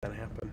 That happen.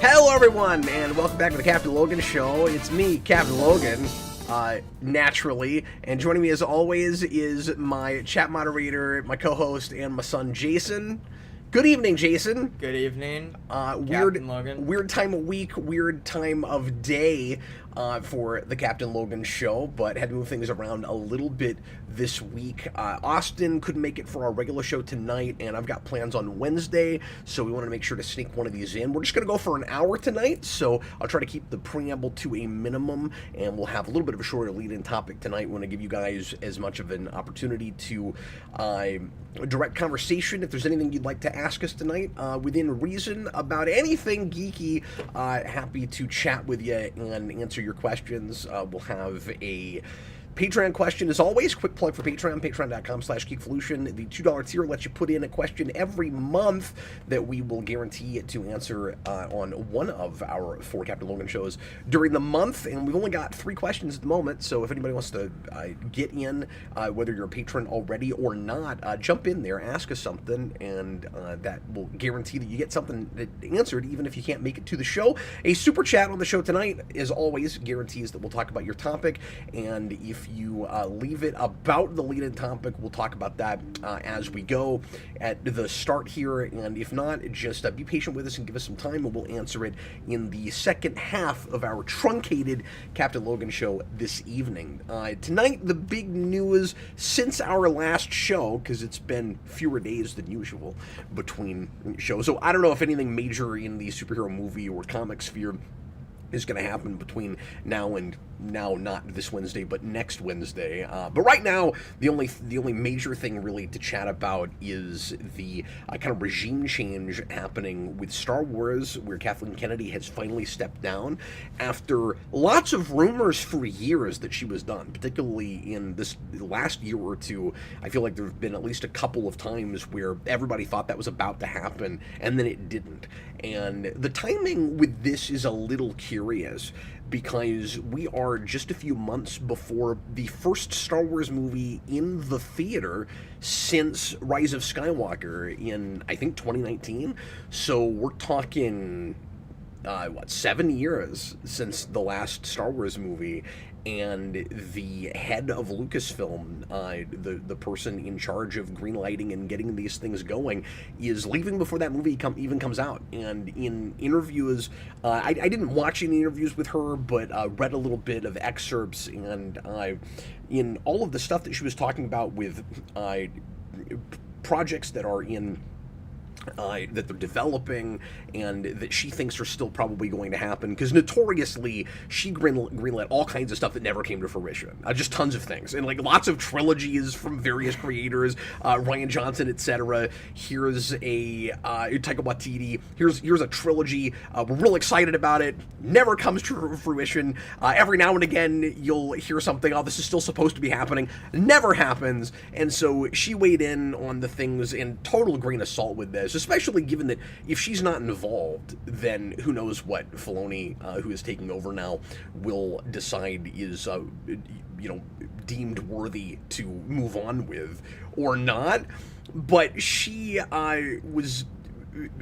Hello, everyone, and welcome back to the Captain Logan Show. It's me, Captain Logan, naturally, and joining me as always is my chat moderator, my co-host, and my son, Jason. Good evening, Jason. Good evening, Captain Logan. Weird time of week, weird time of day for the Captain Logan Show, but had to move things around a little bit this week. Austin couldn't make it for our regular show tonight, and I've got plans on Wednesday, so we wanted to make sure to sneak one of these in. We're just going to go for an hour tonight, so I'll try to keep the preamble to a minimum, and we'll have a little bit of a shorter lead-in topic tonight. We want to give you guys as much of an opportunity to direct conversation. If there's anything you'd like to ask us tonight, within reason, about anything geeky, happy to chat with you and answer your questions. We'll have a Patreon question, as always. Quick plug for Patreon, patreon.com/geekvolution. The $2 tier lets you put in a question every month that we will guarantee to answer on one of our 4 Captain Logan shows during the month. And we've only got 3 questions at the moment, so if anybody wants to get in, whether you're a patron already or not, jump in there, ask us something, and that will guarantee that you get something answered, even if you can't make it to the show. A super chat on the show tonight, as always, guarantees that we'll talk about your topic, and if you leave it about the lead-in topic, we'll talk about that as we go at the start here, and if not, just be patient with us and give us some time, and we'll answer it in the second half of our truncated Captain Logan show this evening. Tonight, the big news since our last show, because it's been fewer days than usual between shows, so I don't know if anything major in the superhero movie or comic sphere is going to happen between now and not this Wednesday, but next Wednesday. But right now, the only major thing really to chat about is the kind of regime change happening with Star Wars, where Kathleen Kennedy has finally stepped down after lots of rumors for years that she was done, particularly in this last year or two. I feel like there have been at least a couple of times where everybody thought that was about to happen, and then it didn't. And the timing with this is a little curious, because we are just a few months before the first Star Wars movie in the theater since Rise of Skywalker in, I think, 2019. So we're talking 7 years since the last Star Wars movie, and the head of Lucasfilm, the person in charge of greenlighting and getting these things going, is leaving before that movie even comes out. And in interviews, I didn't watch any interviews with her, but read a little bit of excerpts, and in all of the stuff that she was talking about with projects that are in that they're developing and that she thinks are still probably going to happen, because notoriously she greenlit all kinds of stuff that never came to fruition, just tons of things, and like lots of trilogies from various creators, Rian Johnson, etc. Here's a Taika Waititi, here's a trilogy, we're real excited about it, never comes to fruition. Every now and again you'll hear something, oh, this is still supposed to be happening, never happens. And so she weighed in on the things in total grain of salt with this, especially given that if she's not involved, then who knows what Filoni, who is taking over now, will decide is, deemed worthy to move on with or not. But she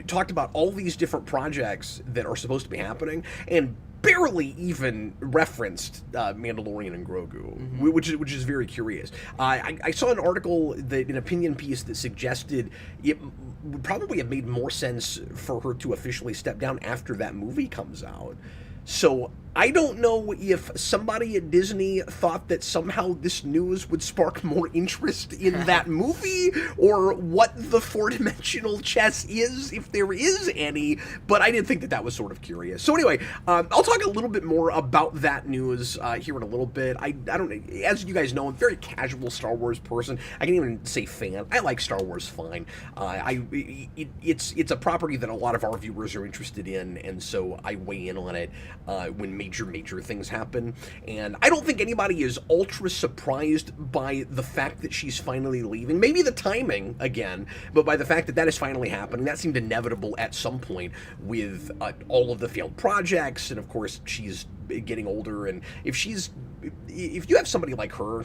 talked about all these different projects that are supposed to be happening, and barely even referenced Mandalorian and Grogu, which is very curious. I saw an article, an opinion piece, that suggested it would probably have made more sense for her to officially step down after that movie comes out. So I don't know if somebody at Disney thought that somehow this news would spark more interest in that movie, or what the four-dimensional chess is, if there is any, but I did think that was sort of curious. So anyway, I'll talk a little bit more about that news here in a little bit. I don't, as you guys know, I'm a very casual Star Wars person. I can't even say fan. I like Star Wars fine. It's a property that a lot of our viewers are interested in, and so I weigh in on it when major things happen. And I don't think anybody is ultra surprised by the fact that she's finally leaving. Maybe the timing, again, but by the fact that is finally happening. That seemed inevitable at some point with all of the failed projects, and of course she's getting older. And if you have somebody like her,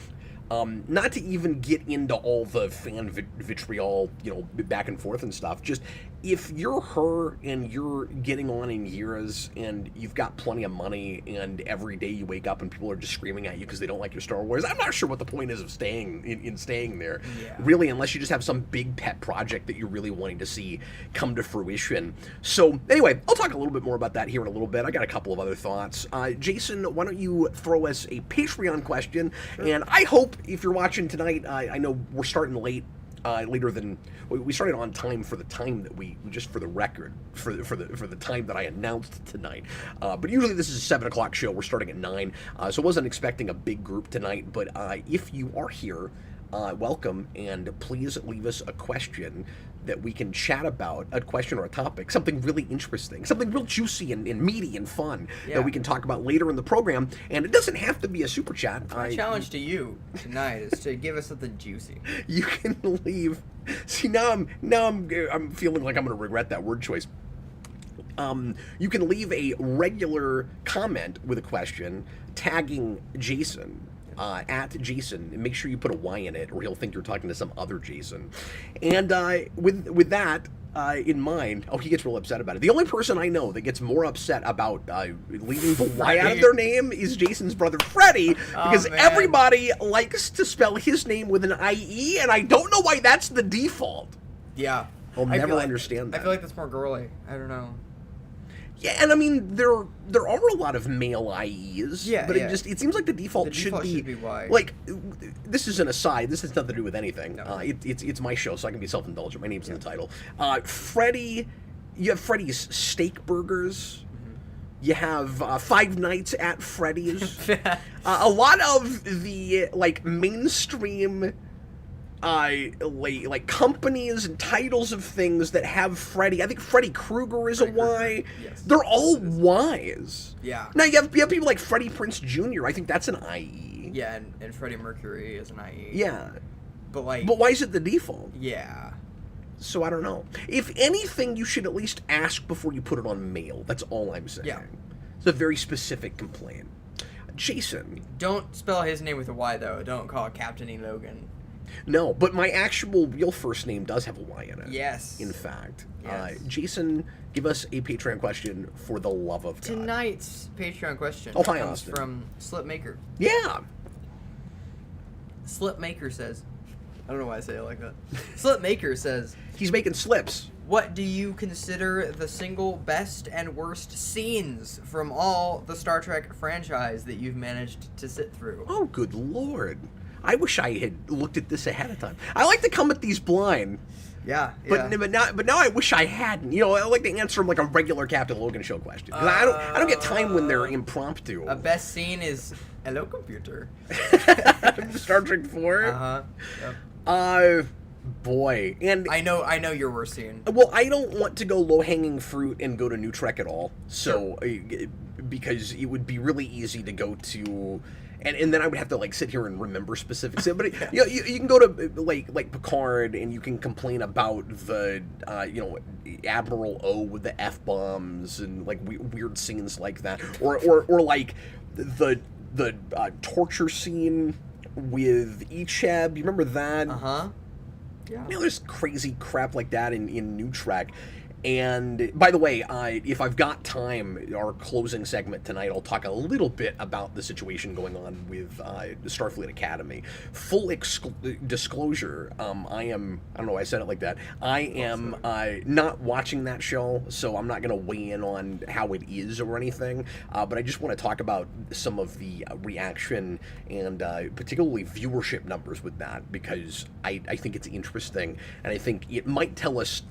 not to even get into all the fan vitriol, back and forth and stuff, just if you're her and you're getting on in years and you've got plenty of money and every day you wake up and people are just screaming at you because they don't like your Star Wars, I'm not sure what the point is of staying staying there, really, unless you just have some big pet project that you're really wanting to see come to fruition. So anyway, I'll talk a little bit more about that here in a little bit. I got a couple of other thoughts. Jason, why don't you throw us a Patreon question? Sure. And I hope, if you're watching tonight, I know we're starting late, later than we started on time for the time that we just, for the record, for the time that I announced tonight. But usually this is a 7 o'clock show. We're starting at 9, so I wasn't expecting a big group tonight. But if you are here, welcome, and please leave us a question that we can chat about, a question or a topic, something really interesting, something real juicy and meaty and fun that we can talk about later in the program. And it doesn't have to be a super chat. My challenge to you tonight is to give us something juicy. You can leave. See, now I'm feeling like I'm going to regret that word choice. You can leave a regular comment with a question, tagging Jason. At Jason, and make sure you put a Y in it, or he'll think you're talking to some other Jason. And with that in mind, he gets real upset about it. The only person I know that gets more upset about leaving the Y out of their name is Jason's brother Freddie, because everybody likes to spell his name with an IE, and I don't know why that's the default. Yeah, I'll never understand that. I feel like that's more girly. I don't know. Yeah, and I mean, there are a lot of male IEs, but it seems like the default should be Y. Like, this is an aside, this has nothing to do with anything. No. It's my show, so I can be self-indulgent. My name's in the title. Freddie, you have Freddy's Steak Burgers. You have Five Nights at Freddy's. A lot of the, mainstream like companies and titles of things that have Freddy. I think Freddy Krueger is a Y. Yes. They're all Ys. Yeah. Now you have people like Freddie Prinze Jr. I think that's an IE. Yeah, and Freddie Mercury is an IE. Yeah. But why is it the default? Yeah. So I don't know. If anything, you should at least ask before you put it on mail. That's all I'm saying. Yeah. It's a very specific complaint. Jason. Don't spell his name with a Y, though. Don't call it Captain Logan. No, but my actual real first name does have a Y in it. Yes. In fact. Yes. Jason, give us a Patreon question for the love of God. Tonight's Patreon question hi, comes Austin. from Slipmaker. Yeah. Slipmaker says, I don't know why I say it like that. Slipmaker says, He's making slips. what do you consider the single best and worst scenes from all the Star Trek franchise that you've managed to sit through? Oh, good Lord. I wish I had looked at this ahead of time. I like to come at these blind. Yeah, But now I wish I hadn't. You know, I like to answer them like a regular Captain Logan show question. 'Cause I don't get time when they're impromptu. A best scene is Hello Computer. Star Trek 4. Yep. Boy, and I know your worst scene. well, I don't want to go low hanging fruit and go to New Trek at all. So because it would be really easy to go to. And then I would have to like sit here and remember specifics. But you know, you can go to like Picard and you can complain about the Admiral O with the F-bombs and like weird scenes like that, or like the torture scene with Icheb. You remember that? Yeah. You know, there's crazy crap like that in New Trek. And by the way, if I've got time, our closing segment tonight, I'll talk a little bit about the situation going on with Starfleet Academy. Full disclosure, I don't know why I said it like that. I am not watching that show, so I'm not going to weigh in on how it is or anything. But I just want to talk about some of the reaction and particularly viewership numbers with that, because I think it's interesting, and I think it might tell us...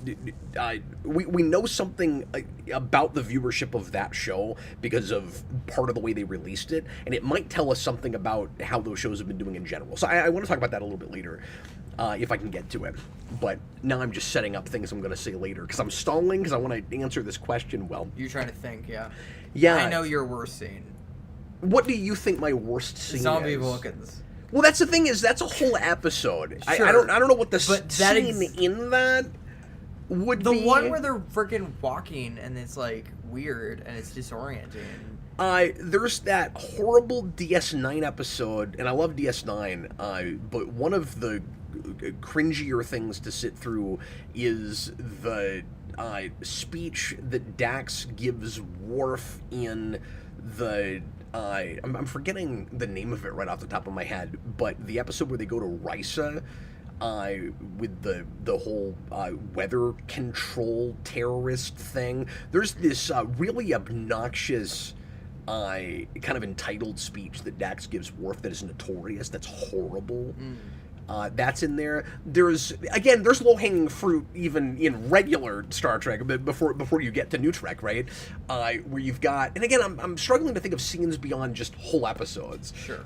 We know something about the viewership of that show because of part of the way they released it, and it might tell us something about how those shows have been doing in general. So I want to talk about that a little bit later, if I can get to it. But now I'm just setting up things I'm going to say later, because I'm stalling, because I want to answer this question well. You're trying to think, yeah. Yeah. I know your worst scene. What do you think my worst scene Zombie is? Vulcans. Well, that's the thing, is that's a whole episode. Sure. I don't know what the But that scene in that would The be. one where they're freaking walking and it's like weird and it's disorienting. There's that horrible DS9 episode, and I love DS9, but one of the cringier things to sit through is the speech that Dax gives Worf in the... I'm forgetting the name of it right off the top of my head, but the episode where they go to Risa... with the whole weather control terrorist thing. There's this really obnoxious kind of entitled speech that Dax gives Worf that is notorious, that's horrible. That's in there. There's low-hanging fruit even in regular Star Trek, but before you get to New Trek, right? Where you've got, and again, I'm struggling to think of scenes beyond just whole episodes. Sure.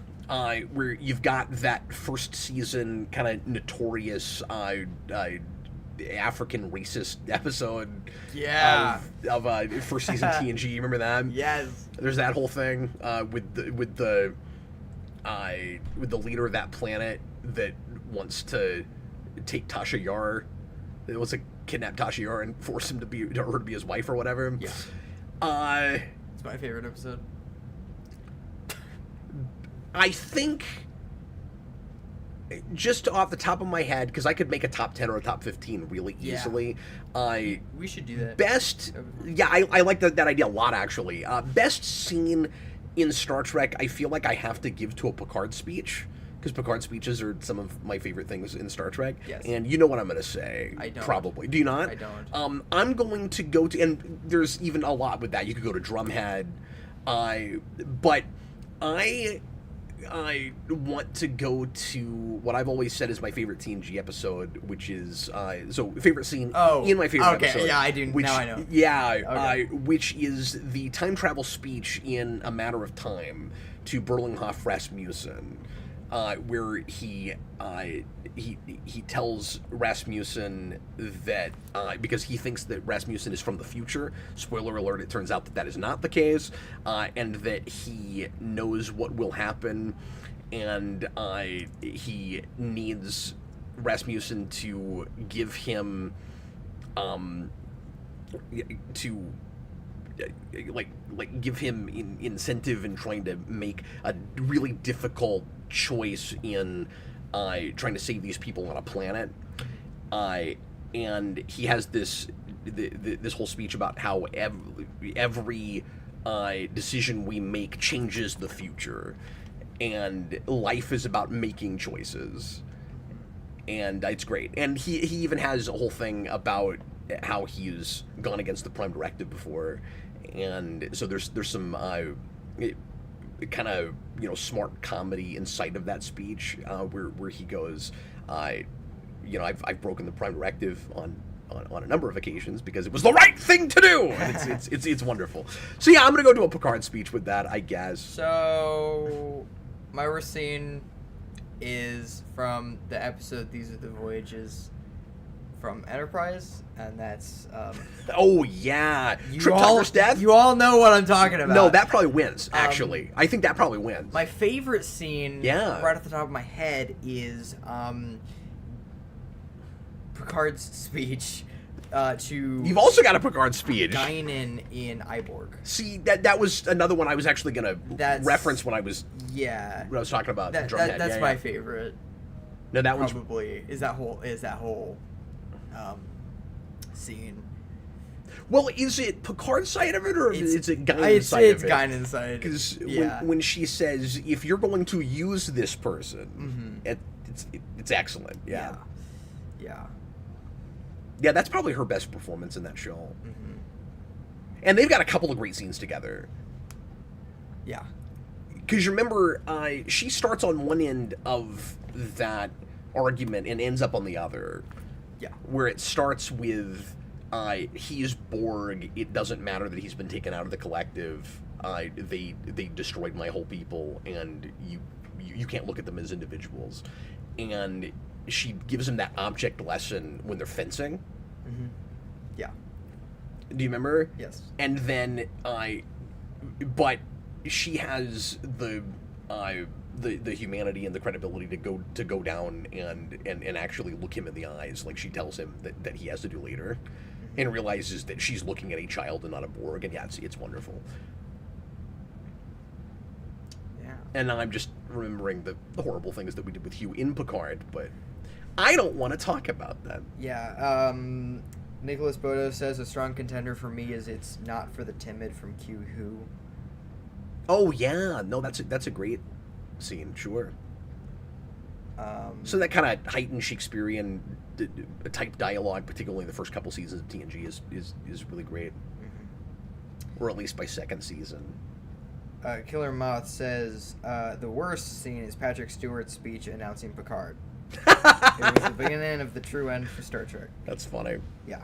Where you've got that first season kind of notorious African racist episode of first season TNG. You remember that? Yes. There's that whole thing with the leader of that planet that wants to take Tasha Yar. It was to kidnap Tasha Yar and force her to be his wife or whatever. Yeah. It's my favorite episode. I think, just off the top of my head, because I could make a top 10 or a top 15 really easily. We should do that. Best, yeah, I like that idea a lot, actually. Best scene in Star Trek, I feel like I have to give to a Picard speech, because Picard speeches are some of my favorite things in Star Trek. Yes. And you know what I'm going to say. I don't. Probably. Do you not? I don't. I'm going to go to, and there's even a lot with that. You could go to Drumhead. But I want to go to what I've always said is my favorite TNG episode, which is favorite scene in my favorite episode. Okay, yeah, I do. Now I know. Yeah, okay. Which is the time travel speech in A Matter of Time to Berlinghoff Rasmussen, where he tells Rasmussen that because he thinks that Rasmussen is from the future. Spoiler alert! It turns out that is not the case, and that he knows what will happen, and he needs Rasmussen to give him give him incentive in trying to make a really difficult choice in trying to save these people on a planet. And he has this whole speech about how every decision we make changes the future, and life is about making choices, and it's great. And he even has a whole thing about how he's gone against the Prime Directive before, and so there's some kind of smart comedy inside of that speech, where he goes, I've broken the Prime Directive on a number of occasions because it was the right thing to do. And it's wonderful. So yeah, I'm gonna go do a Picard speech with that, I guess. So my worst scene is from the episode "These Are the Voyages" from Enterprise, and that's oh yeah, Trip Tucker's death. You all know what I'm talking about. No, that probably wins. Actually, I think that probably wins. My favorite scene, right off the top of my head, is Picard's speech to... You've also got a Picard speech. Guinan in Iborg. See, that was another one I was actually going to reference when I was talking about Drumhead. That's my favorite. No, that one's... Probably is that whole scene. Well, is it Picard's side of it, or is it Guinan's side of it? It's Guinan's side. Because when she says, if you're going to use this person, it's excellent. Yeah. Yeah, that's probably her best performance in that show. Mm-hmm. And they've got a couple of great scenes together. Yeah. Because you remember, she starts on one end of that argument and ends up on the other. Yeah. Where it starts with, he's Borg, it doesn't matter that he's been taken out of the collective, they destroyed my whole people, and you can't look at them as individuals. And she gives him that object lesson when they're fencing. Mm-hmm. Yeah. Do you remember? Yes. And then but she has the humanity and the credibility to go down and actually look him in the eyes, like she tells him that he has to do later, and realizes that she's looking at a child and not a Borg, and it's wonderful. Yeah. And I'm just remembering the horrible things that we did with Hugh in Picard, but I don't want to talk about that. Yeah. Nicholas Bodo says a strong contender for me is It's Not for the Timid from Q Who. Oh yeah, no, that's a great scene, sure. So that kind of heightened Shakespearean type dialogue, particularly in the first couple seasons of TNG, is really great. Mm-hmm. Or at least by second season. Killer Moth says the worst scene is Patrick Stewart's speech announcing Picard. It was the beginning of the true end for Star Trek. That's funny. Yeah.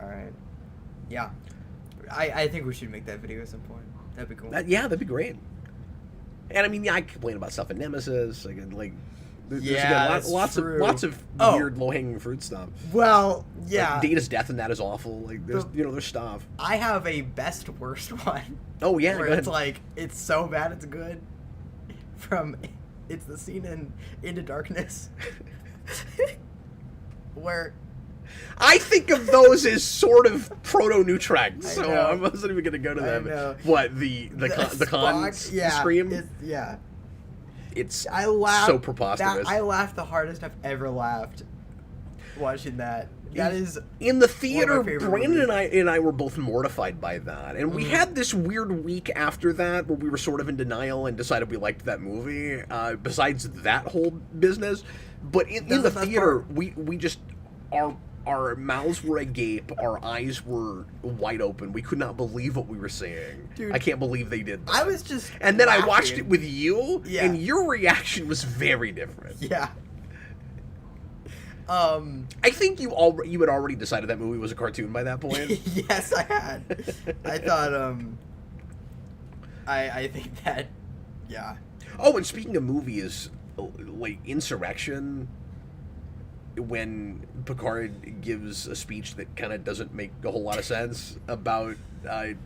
All right. Yeah. I think we should make that video at some point. That'd be cool. That'd be great. And I mean, I complain about stuff in Nemesis. There's lots of weird low-hanging fruit stuff. Well, yeah. Like Data's death in that is awful. Like there's stuff. I have a best worst one. Oh yeah, where it's like it's so bad it's good. It's the scene in Into Darkness where I think of those as sort of proto-Nutrex, so I wasn't even going to go to them. What, the con scream? It's so preposterous. I laughed the hardest I've ever laughed watching that. That is in the theater. Brandon and I were both mortified by that, and we had this weird week after that where we were sort of in denial and decided we liked that movie. Besides that whole business, but in the theater, we just our mouths were agape, our eyes were wide open. We could not believe what we were seeing. Dude, I can't believe they did that. I was just and then laughing. I watched it with you, and your reaction was very different. Yeah. I think you had already decided that movie was a cartoon by that point. Yes, I had. I thought, I think that, yeah. Oh, and speaking of movies, like Insurrection, when Picard gives a speech that kind of doesn't make a whole lot of sense about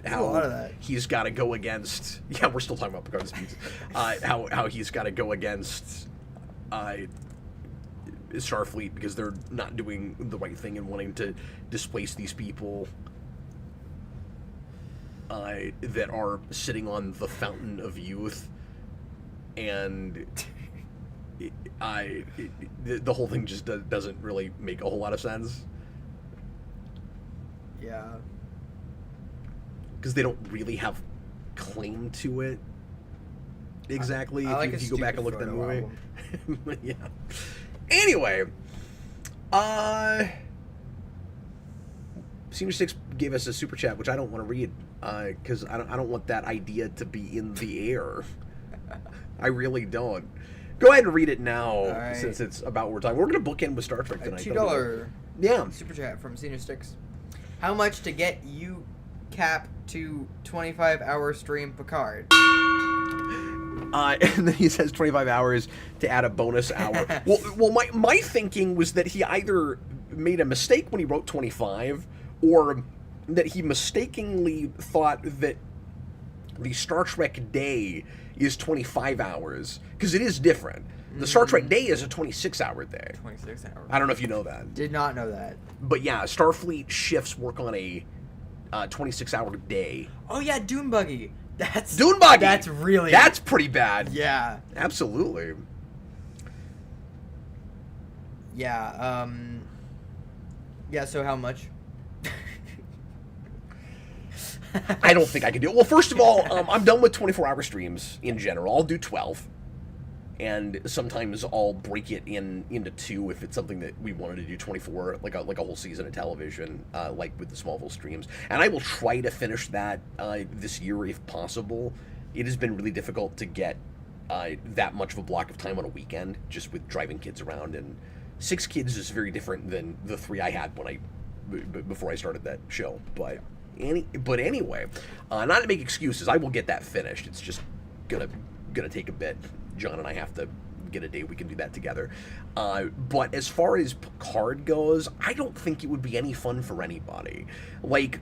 how he's got to go against. Yeah, we're still talking about Picard's speech. How he's got to go against Starfleet because they're not doing the right thing and wanting to displace these people that are sitting on the fountain of youth, and the whole thing just doesn't really make a whole lot of sense. Yeah. Because they don't really have claim to it. Exactly. If you go back and look at that movie. Yeah. Anyway, Senior Six gave us a super chat, which I don't want to read because I don't want that idea to be in the air. I really don't. Go ahead and read it now, right. Since it's about what we're talking. We're going to bookend with Star Trek tonight. $2 yeah. super chat from Senior Six. How much to get you cap to 25-hour stream Picard? And then he says 25 hours to add a bonus hour. well, my thinking was that he either made a mistake when he wrote 25, or that he mistakenly thought that the Star Trek day is 25 hours, because it is different. The Star Trek day is a 26-hour day. 26 hours. I don't know if you know that. Did not know that. But yeah, Starfleet shifts work on a 26-hour day. Oh yeah, Dune Buggy. That's Dune Buggy. That's pretty bad. Yeah. Absolutely. Yeah. Yeah. So how much? I don't think I can do it. Well, first of all, I'm done with 24-hour streams in general. I'll do 12. And sometimes I'll break it into 2 if it's something that we wanted to do 24, like a whole season of television, like with the Smallville streams. And I will try to finish that this year if possible. It has been really difficult to get that much of a block of time on a weekend, just with driving kids around. And 6 kids is very different than the 3 I had before I started that show. But anyway, not to make excuses, I will get that finished. It's just gonna take a bit. John and I have to get a day we can do that together. But as far as Picard goes, I don't think it would be any fun for anybody. Like,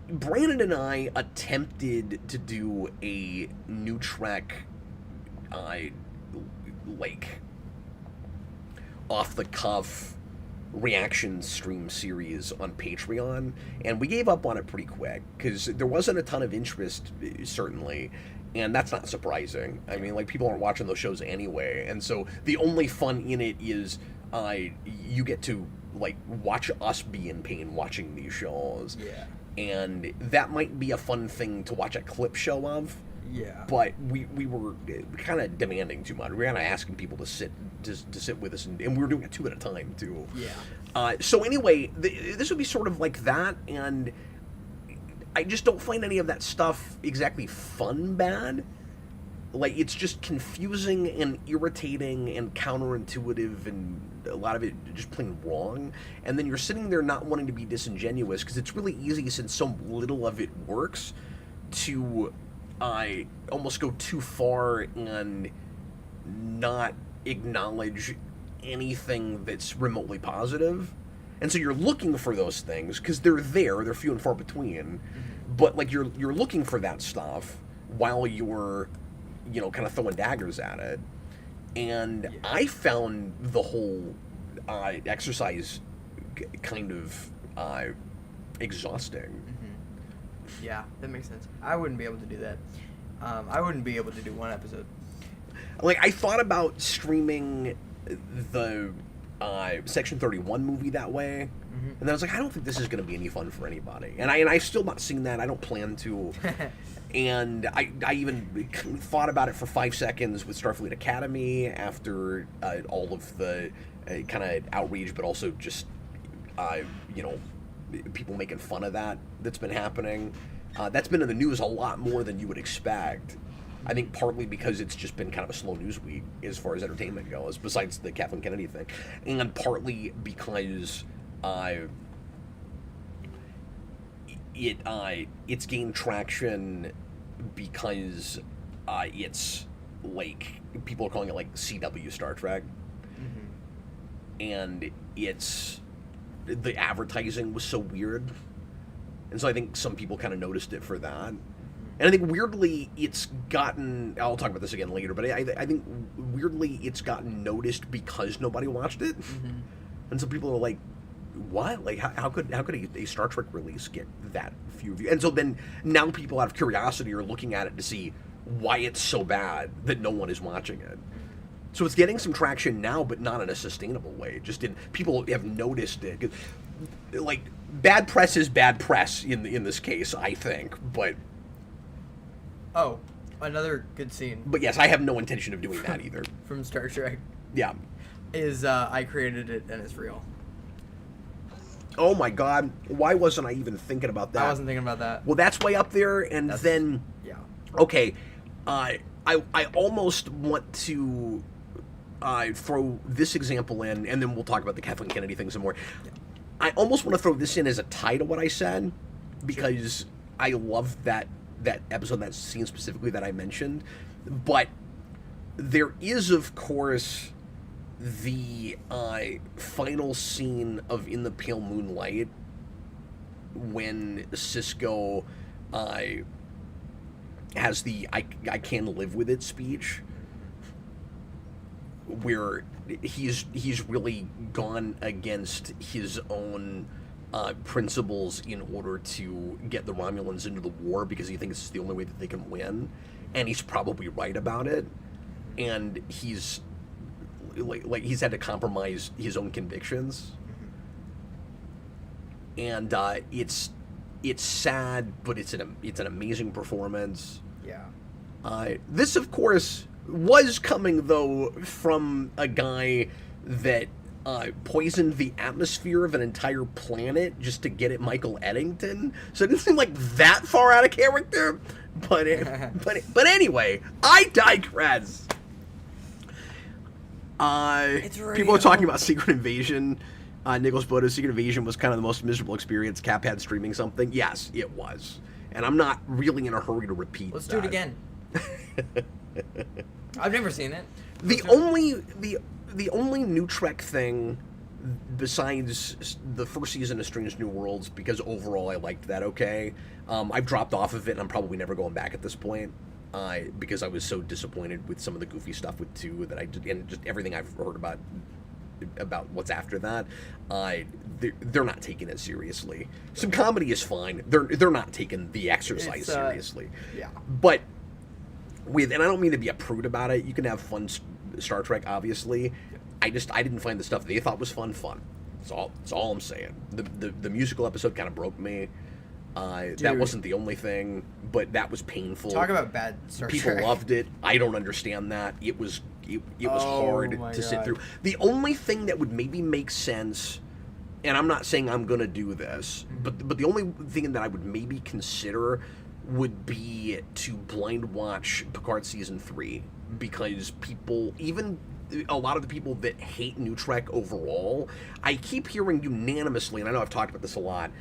Brandon and I attempted to do a new Trek, like, off-the-cuff reaction stream series on Patreon, and we gave up on it pretty quick, because there wasn't a ton of interest, certainly. And that's not surprising. I mean, like, people aren't watching those shows anyway. And so the only fun in it is you get to, like, watch us be in pain watching these shows. Yeah. And that might be a fun thing to watch a clip show of. Yeah. But we were kind of demanding too much. We were kind of asking people to sit with us. And we were doing it 2 at a time, too. Yeah. So anyway, this would be sort of like that. And I just don't find any of that stuff exactly fun bad. Like, it's just confusing and irritating and counterintuitive, and a lot of it just plain wrong. And then you're sitting there not wanting to be disingenuous, because it's really easy, since so little of it works, to almost go too far and not acknowledge anything that's remotely positive. And so you're looking for those things, because they're few and far between. But, like, you're looking for that stuff while you're, kind of throwing daggers at it. And yeah. I found the whole exercise kind of exhausting. Mm-hmm. Yeah, that makes sense. I wouldn't be able to do that. I wouldn't be able to do one episode. Like, I thought about streaming the Section 31 movie that way, and then I was like, I don't think this is going to be any fun for anybody. And I've still not seen that. I don't plan to. And I even thought about it for 5 seconds with Starfleet Academy after all of the kind of outrage, but also just people making fun of that's been happening. That's been in the news a lot more than you would expect. I think partly because it's just been kind of a slow news week as far as entertainment goes, besides the Kathleen Kennedy thing, and partly because it's gained traction because it's like people are calling it like CW Star Trek, and the advertising was so weird, and so I think some people kind of noticed it for that. And I think weirdly it's gotten, I'll talk about this again later, but I think weirdly it's gotten noticed because nobody watched it. And so people are like, what? Like, how could a Star Trek release get that few views? And so then now people out of curiosity are looking at it to see why it's so bad that no one is watching it. So it's getting some traction now, but not in a sustainable way. People have noticed it. Like, bad press is bad press in this case, I think. But Oh, another good scene. But yes, I have no intention of doing that either. From Star Trek. Yeah. Is I created it and it's real. Oh my God! Why wasn't I even thinking about that? I wasn't thinking about that. Well, that's way up there, and then yeah. Okay, I almost want to throw this example in, and then we'll talk about the Kathleen Kennedy thing some more. Yeah. I almost want to throw this in as a tie to what I said, because I love that episode, that scene specifically that I mentioned. But there is, of course, the final scene of In the Pale Moonlight when Sisko has the I can live with it speech, where he's really gone against his own principles in order to get the Romulans into the war, because he thinks it's the only way that they can win, and he's probably right about it, and he's like he's had to compromise his own convictions, and it's sad, but it's an amazing performance. Yeah. This, of course, was coming, though, from a guy that poisoned the atmosphere of an entire planet just to get at Michael Eddington. So it didn't seem like that far out of character. But anyway, I digress. People are talking about Secret Invasion. Nicholas Bodo's Secret Invasion was kind of the most miserable experience Cap had streaming something. Yes, it was. And I'm not really in a hurry to repeat Let's that. do it again. I've never seen it. The only new Trek thing, besides the first season of Strange New Worlds, because overall I liked that okay. I've dropped off of it, and I'm probably never going back at this point, because I was so disappointed with some of the goofy stuff with 2 that I did, and just everything I've heard about what's after that. They're not taking it seriously. Some comedy is fine. They're not taking The Exercise seriously. Yeah. But and I don't mean to be a prude about it. You can have fun Star Trek, obviously. I didn't find the stuff they thought was fun. That's all I'm saying. The musical episode kind of broke me. That wasn't the only thing, but that was painful. Talk about bad Star Trek. People loved it. I don't understand that. It was hard to sit through. The only thing that would maybe make sense, and I'm not saying I'm gonna do this, but the only thing that I would maybe consider would be to blind watch Picard season 3, because even a lot of the people that hate New Trek overall, I keep hearing unanimously, and I know I've talked about this a lot,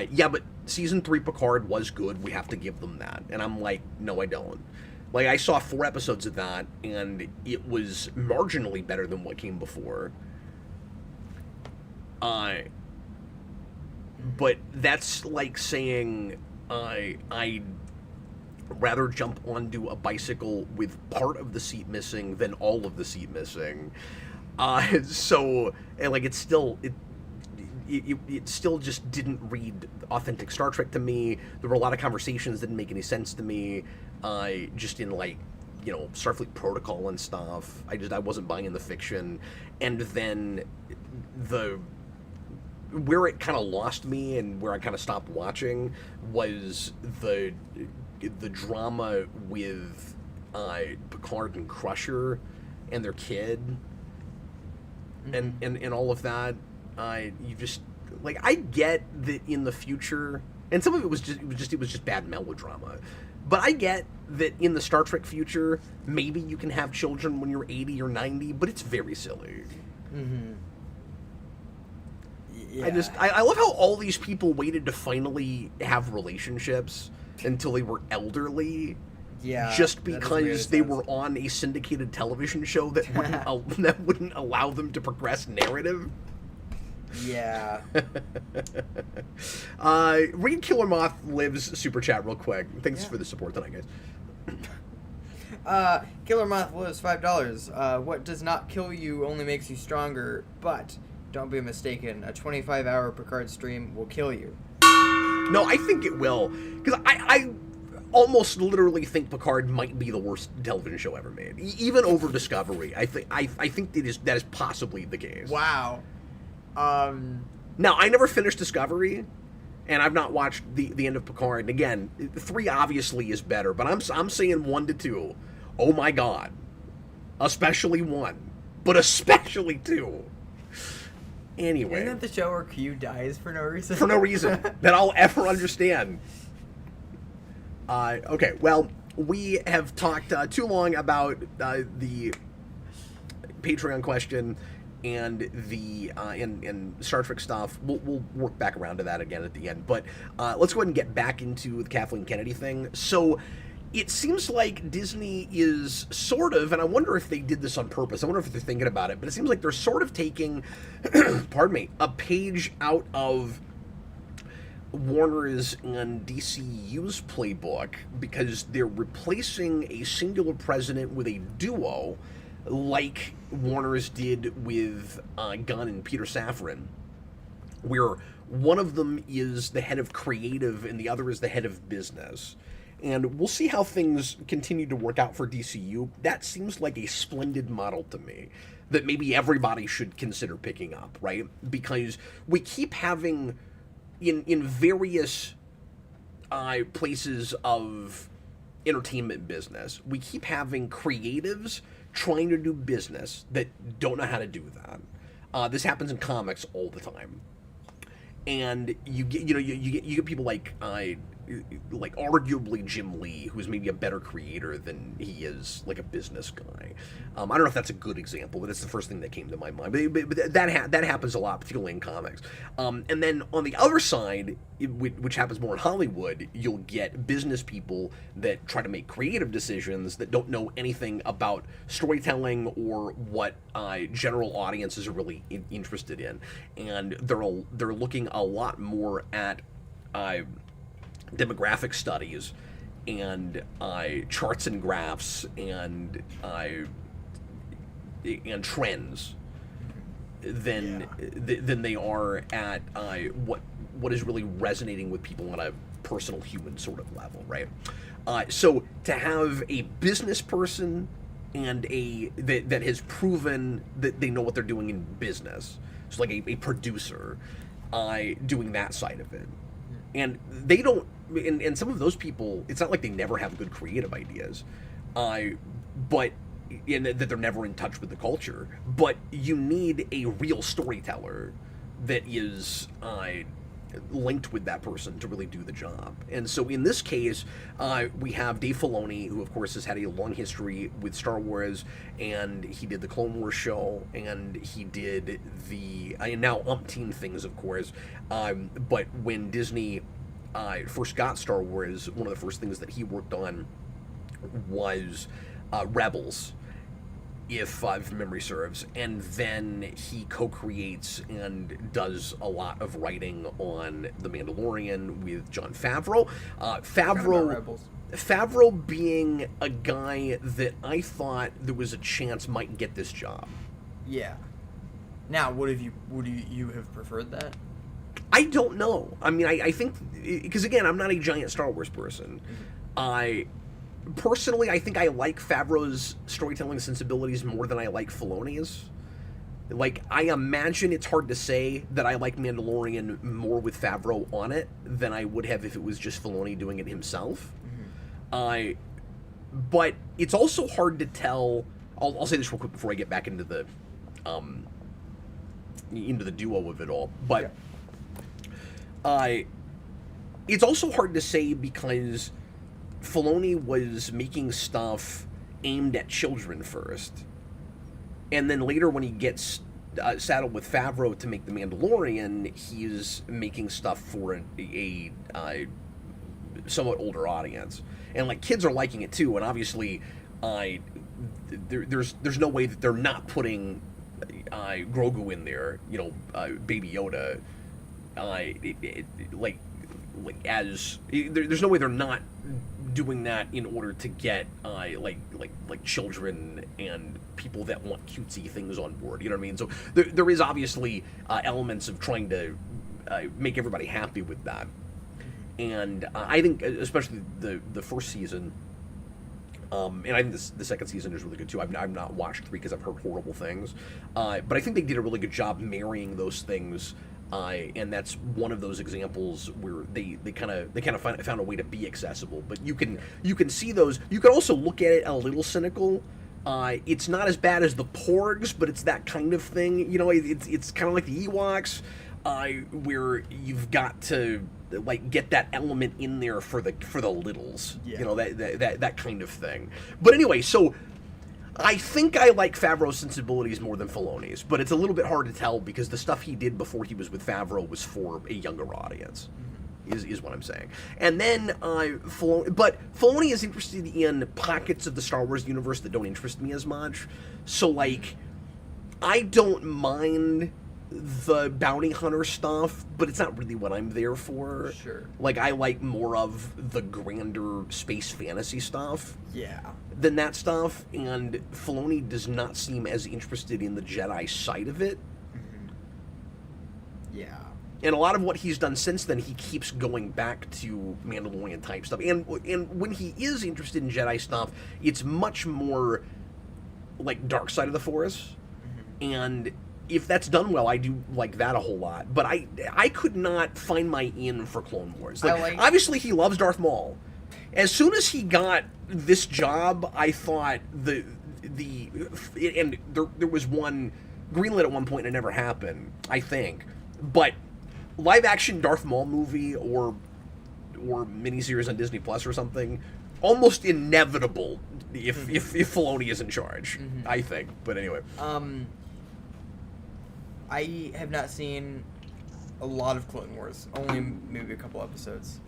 yeah, but season 3 Picard was good, we have to give them that. And I'm like, no, I don't. Like, I saw 4 episodes of that, and it was marginally better than what came before. But that's like saying I'd rather jump onto a bicycle with part of the seat missing than all of the seat missing. So, and like, it still just didn't read authentic Star Trek to me. There were a lot of conversations that didn't make any sense to me. Just in, like, you know, Starfleet Protocol and stuff. I wasn't buying the fiction. And then where it kind of lost me and where I kind of stopped watching was the drama with Picard and Crusher and their kid, and all of that. You just, like, I get that in the future, and some of it was just bad melodrama, but I get that in the Star Trek future, maybe you can have children when you're 80 or 90, but it's very silly. Yeah. I love how all these people waited to finally have relationships until they were elderly. Yeah. Just because they were on a syndicated television show that wouldn't allow them to progress narrative. Yeah. Read Killer Moth Lives super chat real quick. Thanks for the support tonight, guys. Killer Moth Lives $5. What does not kill you only makes you stronger, but don't be mistaken, a 25-hour Picard stream will kill you. No, I think it will, because almost literally think Picard might be the worst television show ever made, even over Discovery. I think that is possibly the case. Wow. Now, I never finished Discovery, and I've not watched the end of Picard. And again, 3 obviously is better, but I'm saying 1 to 2. Oh my God, especially 1, but especially 2. Anyway, isn't that the show where Q dies for no reason? For no reason that I'll ever understand. Okay, well, we have talked too long about the Patreon question and the and Star Trek stuff. We'll work back around to that again at the end. But let's go ahead and get back into the Kathleen Kennedy thing. So it seems like Disney is sort of, and I wonder if they did this on purpose. I wonder if they're thinking about it, but it seems like they're sort of taking, pardon me, a page out of Warner's and DCU's playbook, because they're replacing a singular president with a duo, like Warner's did with Gunn and Peter Safran, where one of them is the head of creative and the other is the head of business. And we'll see how things continue to work out for DCU. That seems like a splendid model to me that maybe everybody should consider picking up, right? Because we keep having, in various places of entertainment business, we keep having creatives trying to do business that don't know how to do that. This happens in comics all the time. And you get people like arguably Jim Lee, who's maybe a better creator than he is like a business guy. I don't know if that's a good example, but it's the first thing that came to my mind. But that happens a lot, particularly in comics. And then on the other side, which happens more in Hollywood, you'll get business people that try to make creative decisions that don't know anything about storytelling or what general audiences are really interested in, and they're looking a lot more at demographic studies and charts and graphs and trends than they are at what is really resonating with people on a personal human sort of level, right? So to have a business person and that has proven that they know what they're doing in business, so like a producer doing that side of it. And they don't, and some of those people, it's not like they never have good creative ideas, but that they're never in touch with the culture. But you need a real storyteller that is linked with that person to really do the job. And so in this case, we have Dave Filoni, who of course has had a long history with Star Wars, and he did the Clone Wars show, and he did and now umpteen things, of course. But when Disney first got Star Wars, one of the first things that he worked on was Rebels, if memory serves, and then he co-creates and does a lot of writing on The Mandalorian with Jon Favreau. Favreau being a guy that I thought there was a chance might get this job. Yeah. Now, would you have preferred that? I don't know. I mean, I think, because again, I'm not a giant Star Wars person. Personally, I think I like Favreau's storytelling sensibilities more than I like Filoni's. Like, I imagine it's hard to say that I like Mandalorian more with Favreau on it than I would have if it was just Filoni doing it himself. But it's also hard to tell. I'll say this real quick before I get back into the duo of it all. But it's also hard to say because Filoni was making stuff aimed at children first, and then later when he gets saddled with Favreau to make The Mandalorian, he's making stuff for a somewhat older audience, and like kids are liking it too. And obviously, there's no way that they're not putting Grogu in there, Baby Yoda, there's no way they're not doing that in order to get like children and people that want cutesy things on board. You know what I mean? So there is obviously elements of trying to make everybody happy with that. And I think, especially the first season, and I think the second season is really good too. I've not watched 3 because I've heard horrible things, but I think they did a really good job marrying those things. And that's one of those examples where they kind of found a way to be accessible. But you can see those. You can also look at it a little cynical. It's not as bad as the Porgs, but it's that kind of thing. You know, it's kind of like the Ewoks, where you've got to like get that element in there for the littles. Yeah. You know, that kind of thing. But anyway, so I think I like Favreau's sensibilities more than Filoni's, but it's a little bit hard to tell because the stuff he did before he was with Favreau was for a younger audience, is what I'm saying. And then Filoni is interested in pockets of the Star Wars universe that don't interest me as much. So, like, I don't mind the bounty hunter stuff, but it's not really what I'm there for. Sure. Like, I like more of the grander space fantasy stuff. Yeah. Than that stuff, and Filoni does not seem as interested in the Jedi side of it. Yeah. And a lot of what he's done since then, he keeps going back to Mandalorian type stuff. And when he is interested in Jedi stuff, it's much more like Dark Side of the Force. And if that's done well, I do like that a whole lot. But I could not find my in for Clone Wars. Like, obviously he loves Darth Maul. As soon as he got this job, I thought there was one greenlit at one point and it never happened, I think. But live action Darth Maul movie or miniseries on Disney Plus or something, almost inevitable if Filoni is in charge, I think. But anyway. I have not seen a lot of Clone Wars, only maybe a couple episodes.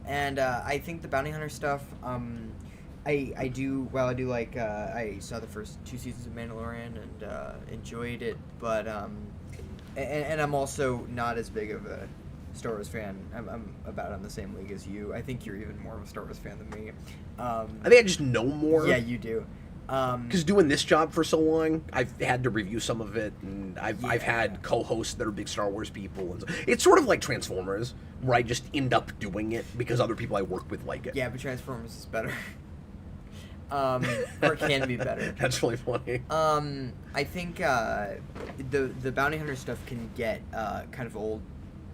And I think the bounty hunter stuff, I do like, I saw the first 2 seasons of Mandalorian and enjoyed it, but, and I'm also not as big of a Star Wars fan. I'm about on the same league as you. I think you're even more of a Star Wars fan than me. I think I just know more. Yeah, you do. Because doing this job for so long, I've had to review some of it, and I've had co-hosts that are big Star Wars people, and so, it's sort of like Transformers, where I just end up doing it because other people I work with like it. Yeah, but Transformers is better. Or it can be better. That's really funny. I think the bounty hunter stuff can get kind of old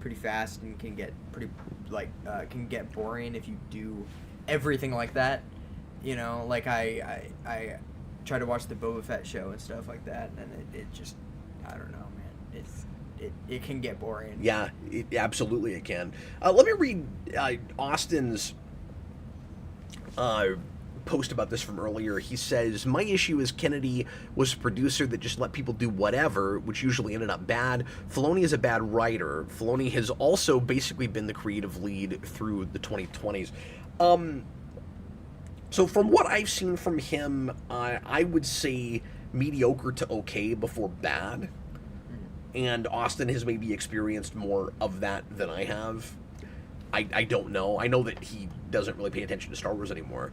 pretty fast and can get pretty can get boring if you do everything like that. You know, like I try to watch the Boba Fett show and stuff like that, and it just, I don't know, man. It can get boring. Yeah, absolutely it can. Let me read Austin's post about this from earlier. He says, "My issue is Kennedy was a producer that just let people do whatever, which usually ended up bad. Filoni is a bad writer. Filoni has also basically been the creative lead through the 2020s." So from what I've seen from him, I would say mediocre to okay before bad. And Austin has maybe experienced more of that than I have. I don't know. I know that he doesn't really pay attention to Star Wars anymore.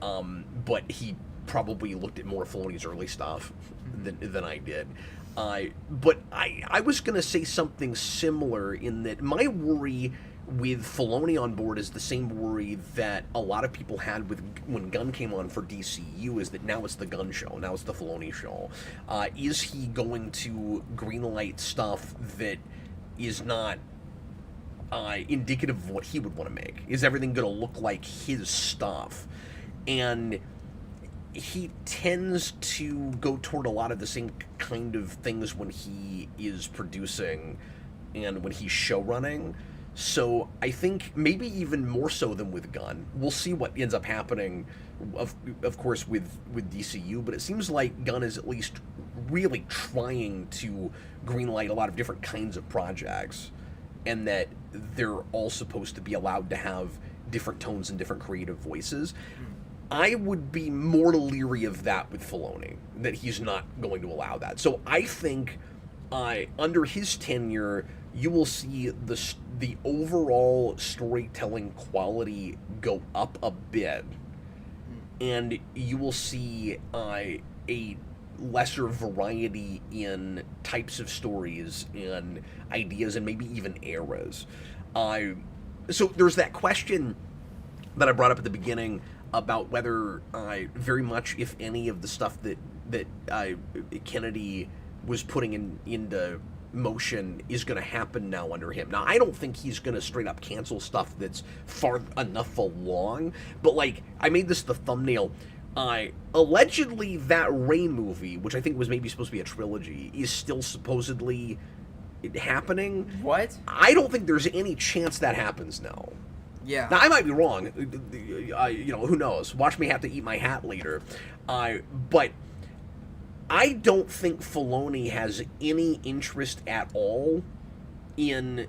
But he probably looked at more of Filoni's early stuff than I did. But I was going to say something similar in that my worry with Filoni on board is the same worry that a lot of people had with when Gunn came on for DCU, is that now it's the Gunn show, now it's the Filoni show. Is he going to greenlight stuff that is not indicative of what he would want to make? Is everything going to look like his stuff? And he tends to go toward a lot of the same kind of things when he is producing and when he's show running. So I think maybe even more so than with Gunn. We'll see what ends up happening, of course, with DCU, but it seems like Gunn is at least really trying to greenlight a lot of different kinds of projects, and that they're all supposed to be allowed to have different tones and different creative voices. I would be more leery of that with Filoni, that he's not going to allow that. So I think under his tenure, you will see the overall storytelling quality go up a bit, and you will see a lesser variety in types of stories and ideas and maybe even eras. so there's that question that I brought up at the beginning about whether very much, if any, of the stuff that Kennedy was putting into motion is going to happen now under him. Now, I don't think he's going to straight up cancel stuff that's far enough along, but like, I made this the thumbnail. Allegedly, that Rey movie, which I think was maybe supposed to be a trilogy, is still supposedly happening. What? I don't think there's any chance that happens now. Yeah. Now, I might be wrong. Who knows? Watch me have to eat my hat later. But I don't think Filoni has any interest at all in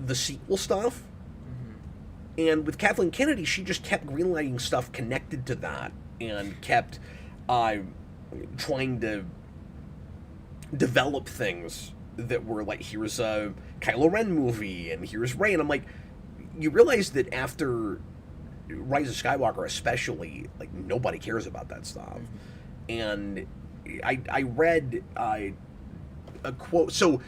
the sequel stuff. Mm-hmm. And with Kathleen Kennedy, she just kept greenlighting stuff connected to that and kept trying to develop things that were like, here's a Kylo Ren movie, and here's Rey. And I'm like, you realize that after Rise of Skywalker especially, like, nobody cares about that stuff. And I read a quote. So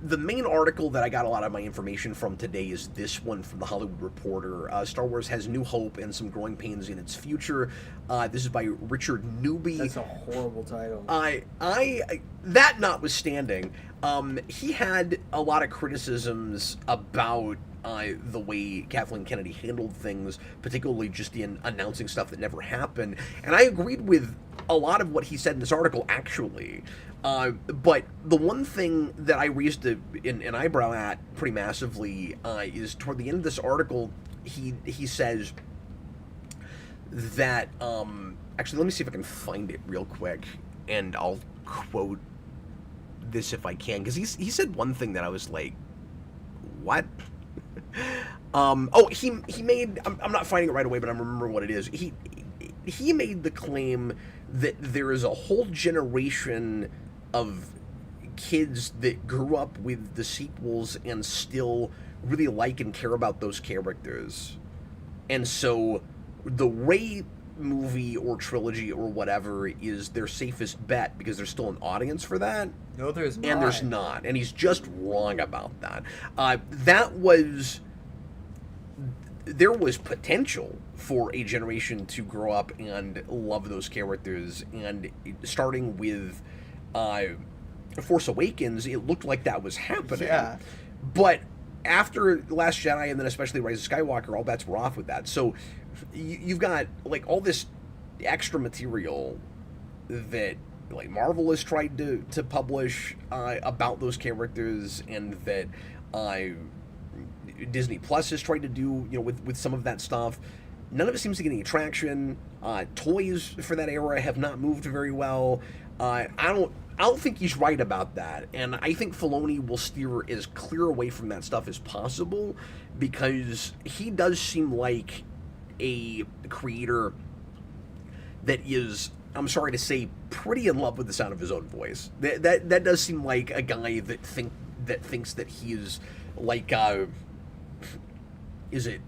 the main article that I got a lot of my information from today is this one from the Hollywood Reporter. Star Wars has new hope and some growing pains in its future. This is by Richard Newby. That's a horrible title. That notwithstanding, he had a lot of criticisms about the way Kathleen Kennedy handled things, particularly just in announcing stuff that never happened. And I agreed with a lot of what he said in this article, actually. But the one thing that I raised an eyebrow at pretty massively is toward the end of this article, he says that, actually, let me see if I can find it real quick, and I'll quote this if I can, because he said one thing that I was like, what? He made, I'm not finding it right away, but I'm remembering what it is. He made the claim that there is a whole generation of kids that grew up with the sequels and still really like and care about those characters. And so the Rey movie or trilogy or whatever is their safest bet because there's still an audience for that. No, there's not. And there's not. And he's just wrong about that. There was potential for a generation to grow up and love those characters, and starting with Force Awakens, it looked like that was happening. Yeah. But after The Last Jedi, and then especially Rise of Skywalker, all bets were off with that. So you've got like all this extra material that like Marvel has tried to publish about those characters, and that Disney Plus has tried to do, with some of that stuff. None of it seems to get any traction. Toys for that era have not moved very well. I don't think he's right about that, and I think Filoni will steer as clear away from that stuff as possible, because he does seem like a creator that is, I'm sorry to say, pretty in love with the sound of his own voice. That does seem like a guy that thinks that he is like, is it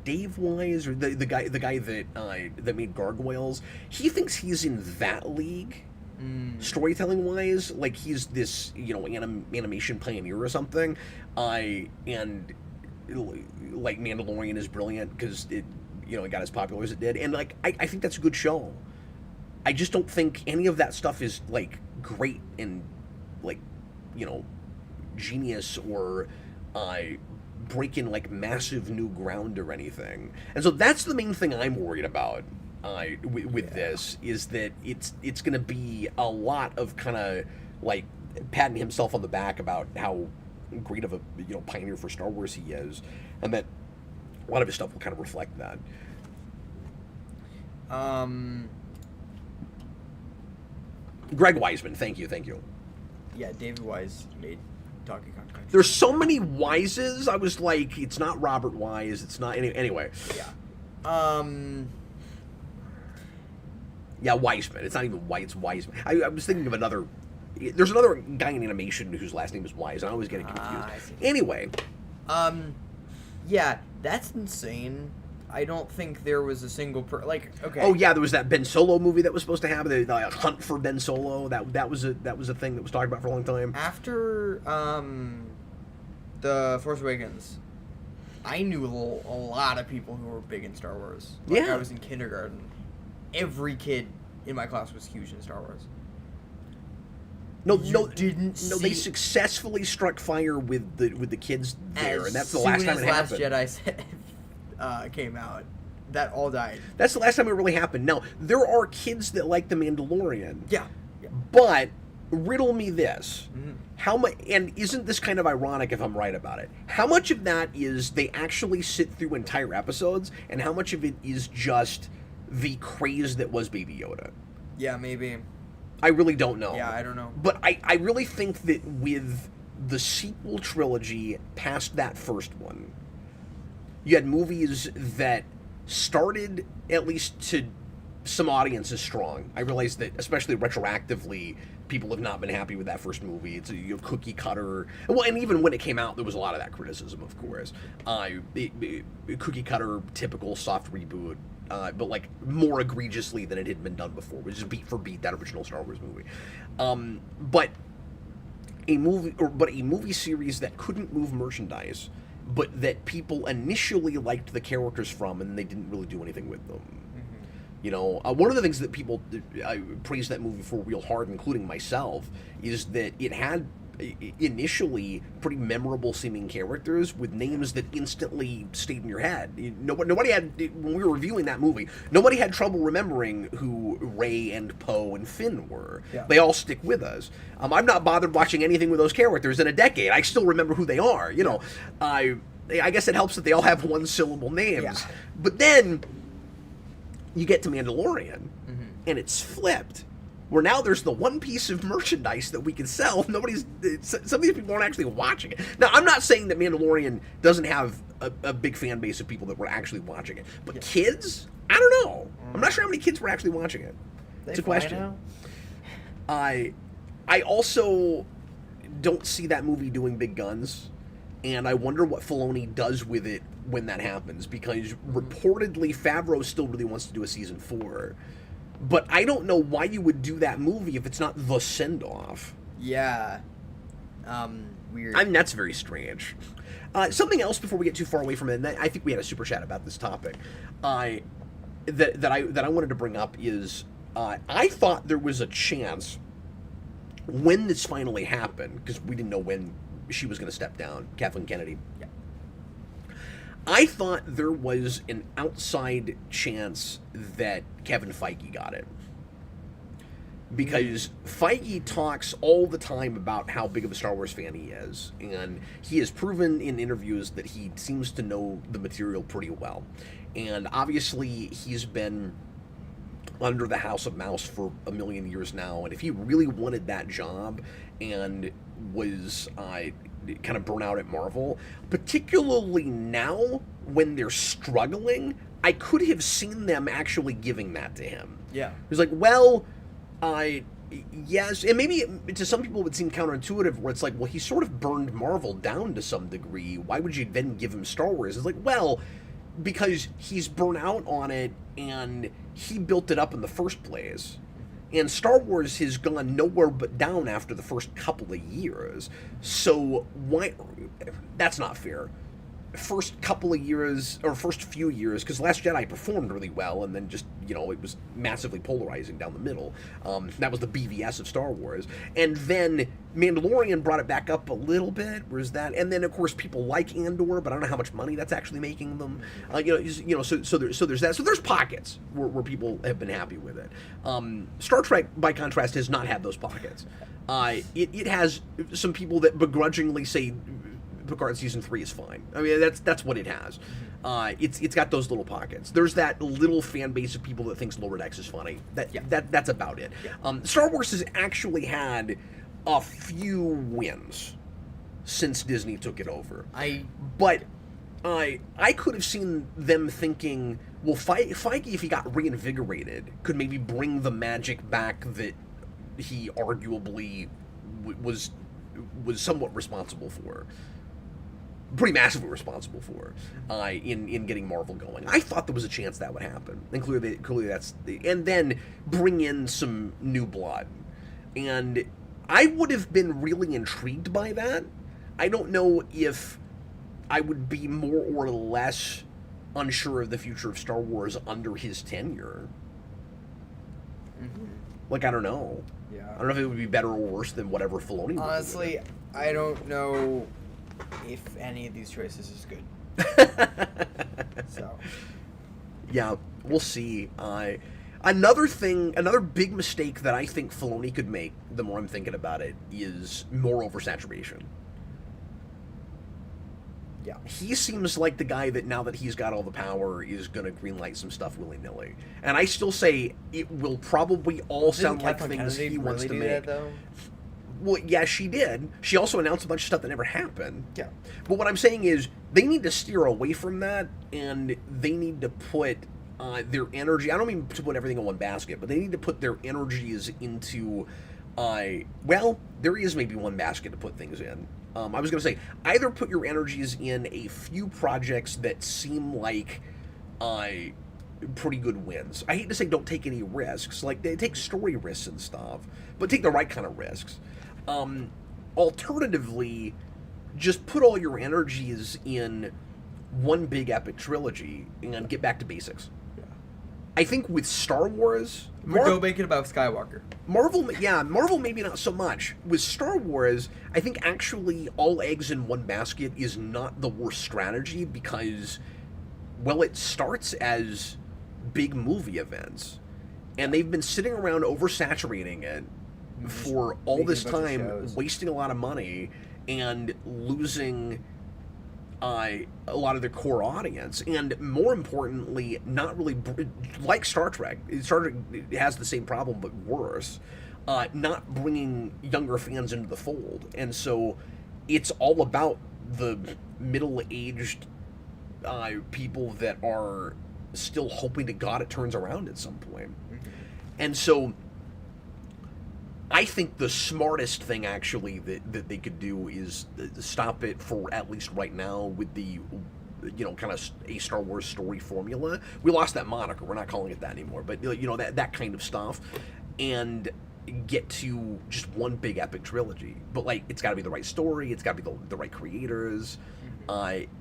Dave Wise, or the guy that made Gargoyles? He thinks he's in that league, storytelling wise, like he's this animation pioneer or something. And like Mandalorian is brilliant because it got as popular as it did, and like I think that's a good show. I just don't think any of that stuff is like great and like genius or breaking like massive new ground or anything. And so that's the main thing I'm worried about with this, is that it's going to be a lot of kind of like patting himself on the back about how great of a pioneer for Star Wars he is, and that a lot of his stuff will kind of reflect that. Greg Wiseman, thank you. Yeah, David Wise made Donkey Kong Country. There's so many Wises. I was like, it's not Robert Wise. It's not anyway. Yeah. Yeah, Wiseman. It's not even White. It's Wiseman. I was thinking of another. There's another guy in animation whose last name is Wise, and I always get confused. I see. Anyway. Yeah, that's insane. I don't think there was a single okay. Oh yeah, there was that Ben Solo movie that was supposed to happen. The Hunt for Ben Solo. That was a thing that was talked about for a long time. After The Force Awakens. I knew a lot of people who were big in Star Wars. Like, Yeah. I was in kindergarten. Every kid in my class was huge in Star Wars. No, they see- successfully struck fire with the kids there, and that's the As last soon time as it Last happened. Jedi came out, that all died. That's the last time it really happened. Now, there are kids that like The Mandalorian. Yeah. But riddle me this. Mhm. How much, and isn't this kind of ironic if I'm right about it? How much of that is they actually sit through entire episodes, and how much of it is just the craze that was Baby Yoda? Yeah, maybe. I really don't know. Yeah, I don't know. But I really think that with the sequel trilogy past that first one, you had movies that started, at least to some audiences, strong. I realize that, especially retroactively, people have not been happy with that first movie. It's a cookie cutter. Well, and even when it came out, there was a lot of that criticism, of course. Cookie cutter, typical soft reboot. But like more egregiously than it had been done before, which is beat for beat that original Star Wars movie. But a movie series that couldn't move merchandise, but that people initially liked the characters from, and they didn't really do anything with them. You know, one of the things that people praised that movie for real hard, including myself, is that it had initially pretty memorable seeming characters with names that instantly stayed in your head. Nobody had, when we were reviewing that movie, nobody had trouble remembering who Rey and Poe and Finn were. Yeah. They all stick with us. I'm not bothered watching anything with those characters in a decade. I still remember who they are. You know, I guess it helps that they all have one syllable names. Yeah. But then you get to Mandalorian, and it's flipped. Where now there's the one piece of merchandise that we can sell. Some of these people aren't actually watching it. Now, I'm not saying that Mandalorian doesn't have a big fan base of people that were actually watching it. But kids? I don't know. I'm not sure how many kids were actually watching it. It's a question. Now? I also don't see that movie doing big guns. And I wonder what Filoni does with it when that happens. Because reportedly, Favreau still really wants to do a season 4. But I don't know why you would do that movie if it's not the send-off. Yeah. Weird. I mean, that's very strange. Something else before we get too far away from it, and I think we had a super chat about this topic, that I wanted to bring up is, I thought there was a chance when this finally happened, because we didn't know when she was going to step down, Kathleen Kennedy. Yeah. I thought there was an outside chance that Kevin Feige got it. Because Feige talks all the time about how big of a Star Wars fan he is. And he has proven in interviews that he seems to know the material pretty well. And obviously he's been under the House of Mouse for a million years now. And if he really wanted that job and was kind of burn out at Marvel, particularly now when they're struggling, I could have seen them actually giving that to him. Yeah. It was like, well, yes, and maybe to some people it would seem counterintuitive where it's like, well, he sort of burned Marvel down to some degree. Why would you then give him Star Wars? It's like, well, because he's burnt out on it and he built it up in the first place. And Star Wars has gone nowhere but down after the first couple of years. So why? That's not fair. First couple of years, or first few years, because Last Jedi performed really well, and then just, you know, it was massively polarizing down the middle. That was the BVS of Star Wars. And then Mandalorian brought it back up a little bit. Where's that? And then, of course, people like Andor, but I don't know how much money that's actually making them. So there's that. So there's pockets where people have been happy with it. Star Trek, by contrast, has not had those pockets. It has some people that begrudgingly say Picard season 3 is fine. I mean, that's what it has. It's got those little pockets. There's that little fan base of people that thinks Lower Decks is funny. That's about it. Yeah. Star Wars has actually had a few wins since Disney took it over. But I could have seen them thinking, well, Feige, if he got reinvigorated, could maybe bring the magic back that he arguably was somewhat responsible for. Pretty massively responsible for in getting Marvel going. I thought there was a chance that would happen, and clearly that's and then bring in some new blood, and I would have been really intrigued by that. I don't know if I would be more or less unsure of the future of Star Wars under his tenure. Mm-hmm. Like, I don't know. Yeah. I don't know if it would be better or worse than whatever Filoni would do. Honestly, I don't know if any of these choices is good. So. Yeah, we'll see. Another big mistake that I think Filoni could make, the more I'm thinking about it, is more oversaturation. Yeah. He seems like the guy that, now that he's got all the power, is going to greenlight some stuff willy-nilly. And I still say it will probably all sound like Kathleen things Kennedy he wants to really make. do that, though? Well, yeah, she did. She also announced a bunch of stuff that never happened. Yeah. But what I'm saying is, they need to steer away from that, and they need to put their energy... I don't mean to put everything in one basket, but they need to put their energies into... well, there is maybe one basket to put things in. I was going to say, either put your energies in a few projects that seem like pretty good wins. I hate to say don't take any risks. Like, they take story risks and stuff, but take the right kind of risks. Alternatively, just put all your energies in one big epic trilogy and get back to basics. Yeah. I think with Star Wars... Go make it about Skywalker. Marvel maybe not so much. With Star Wars, I think actually all eggs in one basket is not the worst strategy because, well, it starts as big movie events. And they've been sitting around oversaturating it for all this time, wasting a lot of money, and losing a lot of their core audience, and more importantly, not really like Star Trek. Star Trek has the same problem but worse, not bringing younger fans into the fold, and so it's all about the middle-aged people that are still hoping to God it turns around at some point. Mm-hmm. And so I think the smartest thing, actually, that they could do is stop it for at least right now with the, kind of a Star Wars story formula. We lost that moniker. We're not calling it that anymore. But, that kind of stuff. And get to just one big epic trilogy. But, like, it's got to be the right story. It's got to be the right creators.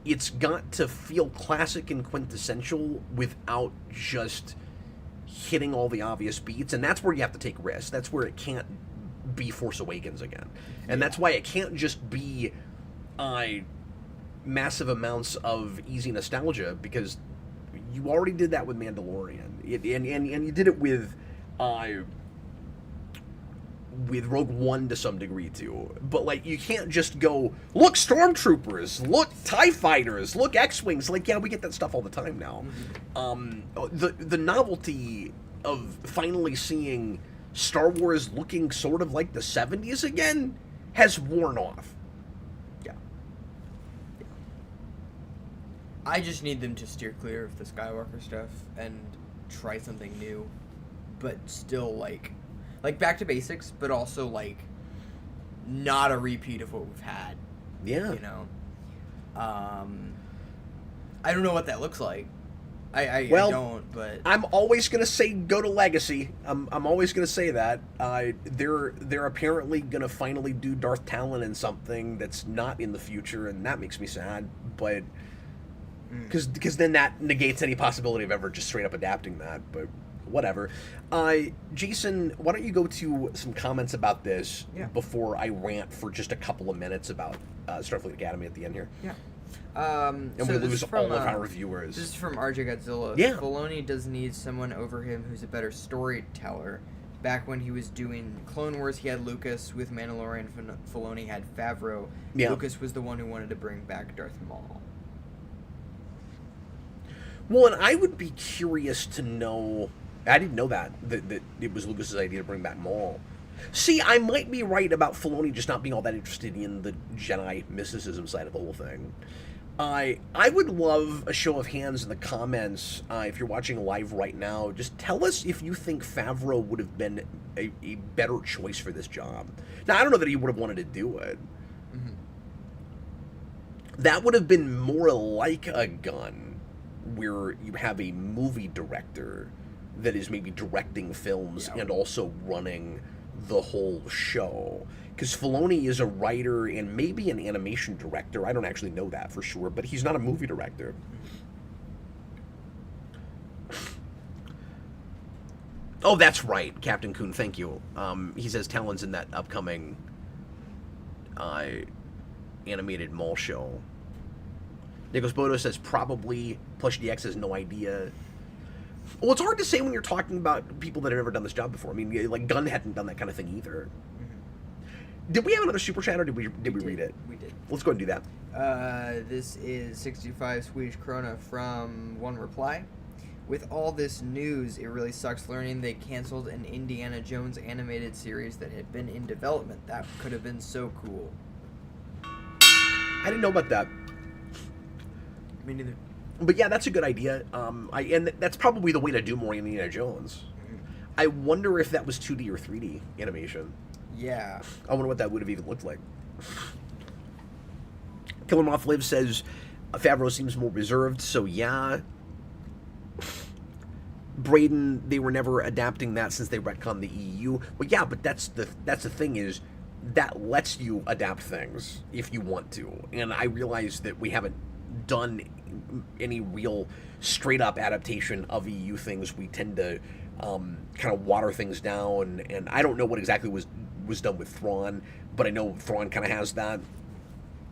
It's got to feel classic and quintessential without just hitting all the obvious beats, and that's where you have to take risks. That's where it can't be Force Awakens again, and that's why it can't just be massive amounts of easy nostalgia, because you already did that with Mandalorian, and you did it with Rogue One to some degree too. But like, you can't just go, look, stormtroopers, look, TIE fighters, look, X-wings. Like, yeah, we get that stuff all the time now. The novelty of finally seeing Star Wars looking sort of like the 70s again has worn off. Yeah. I just need them to steer clear of the Skywalker stuff and try something new, but still like back to basics, but also like not a repeat of what we've had. Yeah. I don't know what that looks like. I don't, but I'm always gonna say go to Legacy. I'm always gonna say that. They're apparently gonna finally do Darth Talon in something that's not in the future, and that makes me sad. But because then that negates any possibility of ever just straight up adapting that. But whatever. Jason, why don't you go to some comments about this before I rant for just a couple of minutes about Starfleet Academy at the end here? Yeah. And we lose all of our reviewers. This is from RJ Godzilla. Yeah. Filoni does need someone over him who's a better storyteller. Back when he was doing Clone Wars, he had Lucas. With Mandalorian, Filoni had Favreau. Yeah. Lucas was the one who wanted to bring back Darth Maul. Well, and I would be curious to know... I didn't know that it was Lucas's idea to bring back Maul. See, I might be right about Filoni just not being all that interested in the Jedi mysticism side of the whole thing. I would love a show of hands in the comments, if you're watching live right now. Just tell us if you think Favreau would have been a better choice for this job. Now, I don't know that he would have wanted to do it. Mm-hmm. That would have been more like a gun, where you have a movie director that is maybe directing films and also running the whole show. because Filoni is a writer and maybe an animation director. I don't actually know that for sure, but he's not a movie director. Oh, that's right, Captain Kuhn. Thank you. He says Talon's in that upcoming animated mall show. Nicholas Bodo says probably. Plush DX has no idea. Well, it's hard to say when you're talking about people that have never done this job before. I mean, like Gunn hadn't done that kind of thing either. Mm-hmm. Did we have another super chat, or did we read it? We did. Let's go and do that. This is 65 Swedish krona from One Reply. With all this news, it really sucks learning they canceled an Indiana Jones animated series that had been in development. That could have been so cool. I didn't know about that. Me neither. But yeah, that's a good idea. And that's probably the way to do more Indiana Jones. Mm-hmm. I wonder if that was 2D or 3D animation. Yeah. I wonder what that would have even looked like. Killer Moth Live says Favreau seems more reserved, so yeah. Braden, they were never adapting that since they retconned the EU. Well, yeah, but that's the thing is that lets you adapt things if you want to. And I realize that we haven't done any real straight up adaptation of EU things. We tend to kind of water things down, and I don't know what exactly was done with Thrawn, but I know Thrawn kind of has that.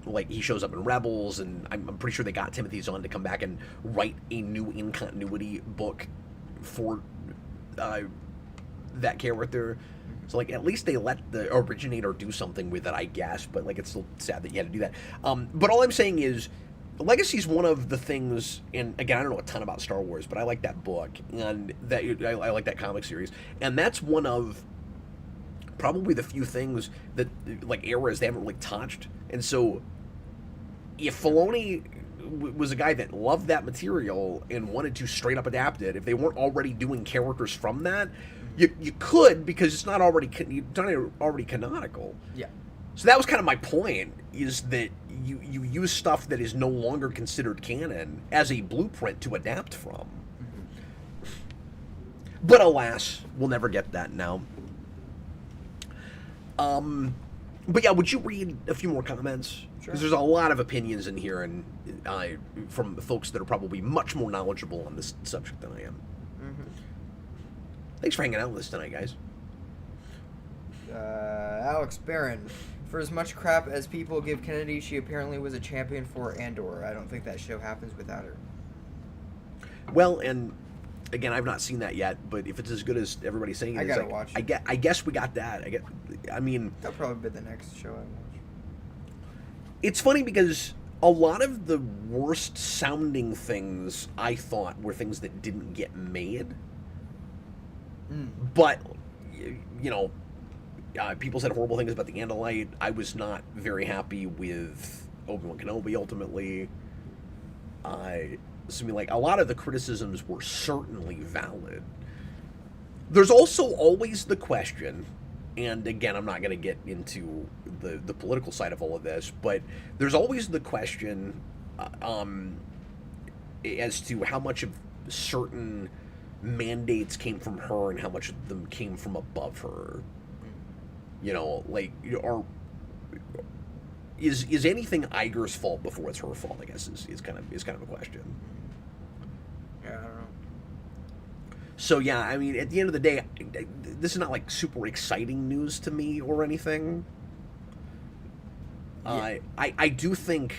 Like, he shows up in Rebels, and I'm pretty sure they got Timothy Zahn to come back and write a new in-continuity book for that character. So, like, at least they let the originator do something with it, I guess, but, like, it's still sad that you had to do that. But all I'm saying is, Legacy's one of the things, and again, I don't know a ton about Star Wars, but I like that book, and that I like that comic series, and that's one of probably the few things that, like, eras they haven't really touched. And so if Filoni was a guy that loved that material and wanted to straight up adapt it, if they weren't already doing characters from that, you could, because it's not already canonical. Yeah. So that was kind of my point, is that you use stuff that is no longer considered canon as a blueprint to adapt from. Mm-hmm. But alas, we'll never get that now. But yeah, would you read a few more comments? Sure. Because there's a lot of opinions in here, and from folks that are probably much more knowledgeable on this subject than I am. Mm-hmm. Thanks for hanging out with us tonight, guys. Alex Barron. For as much crap as people give Kennedy, she apparently was a champion for Andor. I don't think that show happens without her. Well, and again, I've not seen that yet, but if it's as good as everybody's saying it is, gotta watch it. I guess we got that. I mean, that'll probably be the next show I watch. It's funny because a lot of the worst sounding things I thought were things that didn't get made. But, you know, people said horrible things about the Andalite. I was not very happy with Obi-Wan Kenobi, ultimately. So, I mean, like, a lot of the criticisms were certainly valid. There's also always the question, and again, I'm not going to get into the political side of all of this, but there's always the question as to how much of certain mandates came from her and how much of them came from above her. You know, like, is anything Iger's fault before it's her fault? I guess is kind of a question. Yeah, I don't know. So yeah, I mean, at the end of the day, this is not like super exciting news to me or anything. Yeah. I do think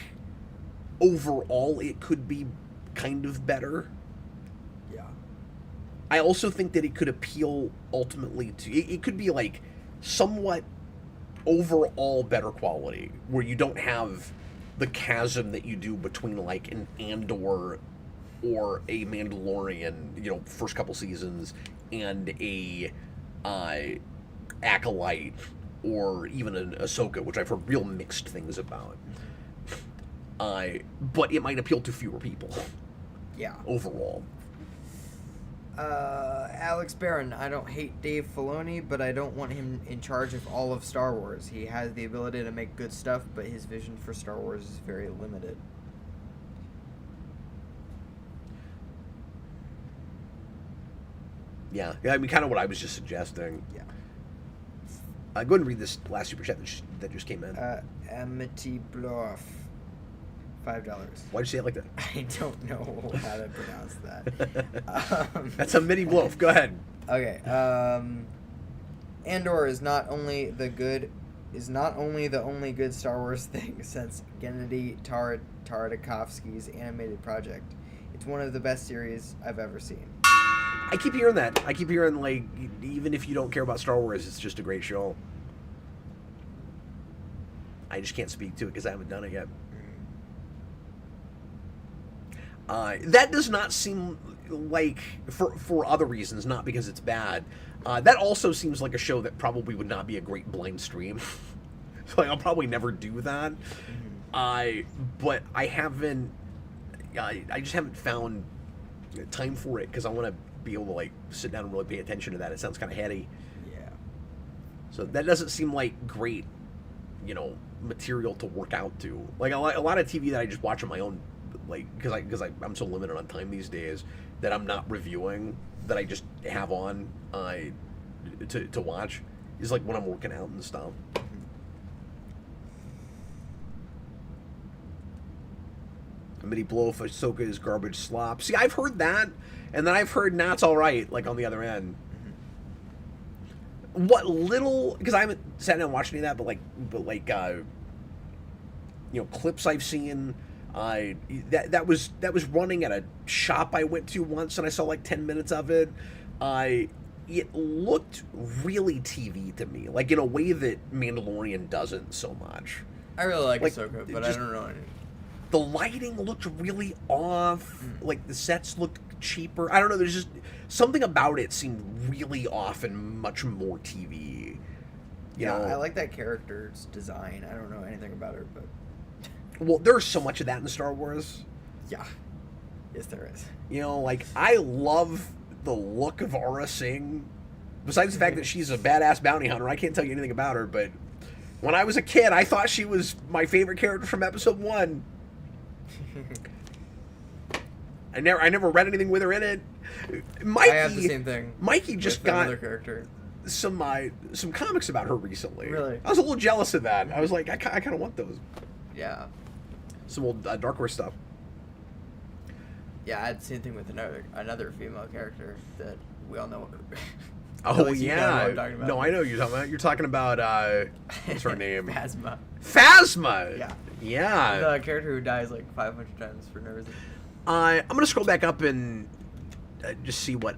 overall it could be kind of better. Yeah. I also think that it could appeal ultimately to it could be like somewhat overall better quality, where you don't have the chasm that you do between like an Andor or a Mandalorian, you know, first couple seasons, and a Acolyte or even an Ahsoka, which I've heard real mixed things about. But it might appeal to fewer people. Yeah. Overall. Alex Barron, I don't hate Dave Filoni, but I don't want him in charge of all of Star Wars. He has the ability to make good stuff, but his vision for Star Wars is very limited. Yeah, I mean, kind of what I was just suggesting. Yeah. Go ahead and read this last super chat that just came in. Amity Bluff, $5. Why'd you say it like that? I don't know how to pronounce that. That's a mini bluff. Go ahead. Okay. Andor is not only the only good Star Wars thing since Gennady Tartakovsky's animated project. It's one of the best series I've ever seen. I keep hearing that. I keep hearing, like, even if you don't care about Star Wars, it's just a great show. I just can't speak to it because I haven't done it yet. That does not seem like, for other reasons, not because it's bad. That also seems like a show that probably would not be a great blind stream. So, like, I'll probably never do that. But I haven't. I just haven't found time for it because I want to be able to, like, sit down and really pay attention to that. It sounds kind of heady. Yeah. So that doesn't seem like great, material to work out to. Like a lot of TV that I just watch on my own, like because I'm so limited on time these days that I'm not reviewing, that I just have on to watch, is like when I'm working out and stuff. Mini blow for Ahsoka is garbage slop. See, I've heard that, and then I've heard nah, it's all right, like on the other end. What little, because I haven't sat down and watched any of that, but clips I've seen, that was running at a shop I went to once, and I saw like 10 minutes of it. It looked really TV to me, like in a way that Mandalorian doesn't so much. I really like Ahsoka, but I don't know anything. The lighting looked really off. Like, the sets looked cheaper. I don't know. There's just something about it seemed really off and much more TV. You know? I like that character's design. I don't know anything about her, but... Well, there's so much of that in Star Wars. Yeah. Yes, there is. Like, I love the look of Aura Singh. Besides the fact that she's a badass bounty hunter, I can't tell you anything about her, but when I was a kid, I thought she was my favorite character from Episode 1. I never read anything with her in it. Mikey, I have the same thing. Mikey just got another character. some comics about her recently. Really? I was a little jealous of that. I was like, I kind of want those. Yeah. Some old Dark Horse stuff. Yeah, I had the same thing with another female character that we all know. Oh, yeah. yeah. You know what I'm talking about. No, I know what you're talking about. You're talking about, what's her name? Phasma. Phasma! Yeah. Yeah. The character who dies like 500 times for no reason. I'm going to scroll back up and just see what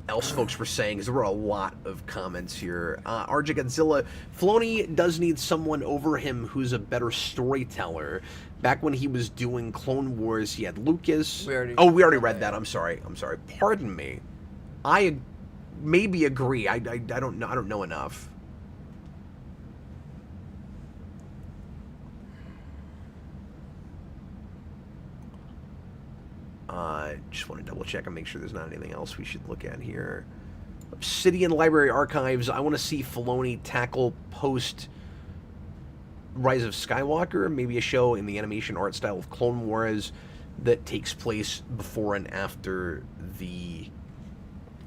else folks were saying, because there were a lot of comments here. RJ Godzilla, Filoni does need someone over him who's a better storyteller. Back when he was doing Clone Wars, he had Lucas. We already read that. I'm sorry. Pardon me. I maybe agree. I don't know. I don't know enough. Just want to double check and make sure there's not anything else we should look at here. Obsidian Library Archives. I want to see Filoni tackle post Rise of Skywalker, maybe a show in the animation art style of Clone Wars that takes place before and after the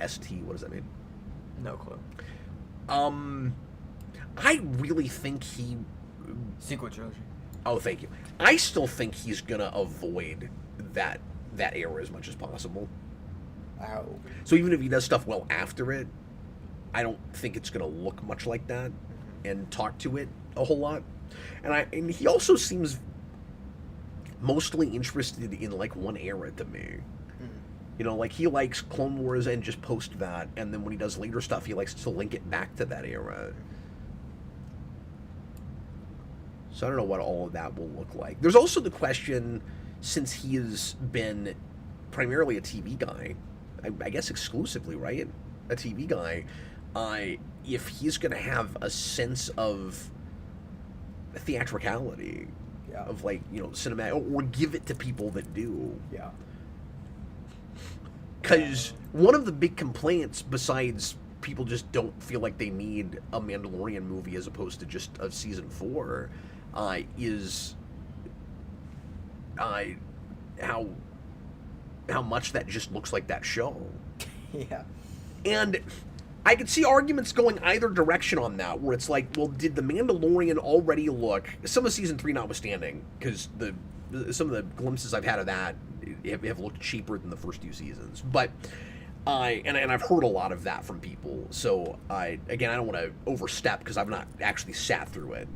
ST. What does that mean? No clue. I really think he... Sequel trilogy. Oh, thank you. I still think he's gonna avoid that era as much as possible. Ow. So even if he does stuff well after it, I don't think it's gonna look much like that and talk to it a whole lot. And he also seems mostly interested in like one era to me. Like he likes Clone Wars and just post that, and then when he does later stuff, he likes to link it back to that era. So I don't know what all of that will look like. There's also the question, since he has been primarily a TV guy, I guess exclusively, right? A TV guy, if he's going to have a sense of theatricality, of like, cinematic, or give it to people that do. Yeah. Because one of the big complaints, besides people just don't feel like they need a Mandalorian movie as opposed to just a season 4, is how much that just looks like that show. Yeah. And I could see arguments going either direction on that, where it's like, well, did The Mandalorian already look, some of season 3 notwithstanding, because some of the glimpses I've had of that have looked cheaper than the first 2 seasons, but and I've heard a lot of that from people, so I don't want to overstep because I've not actually sat through it.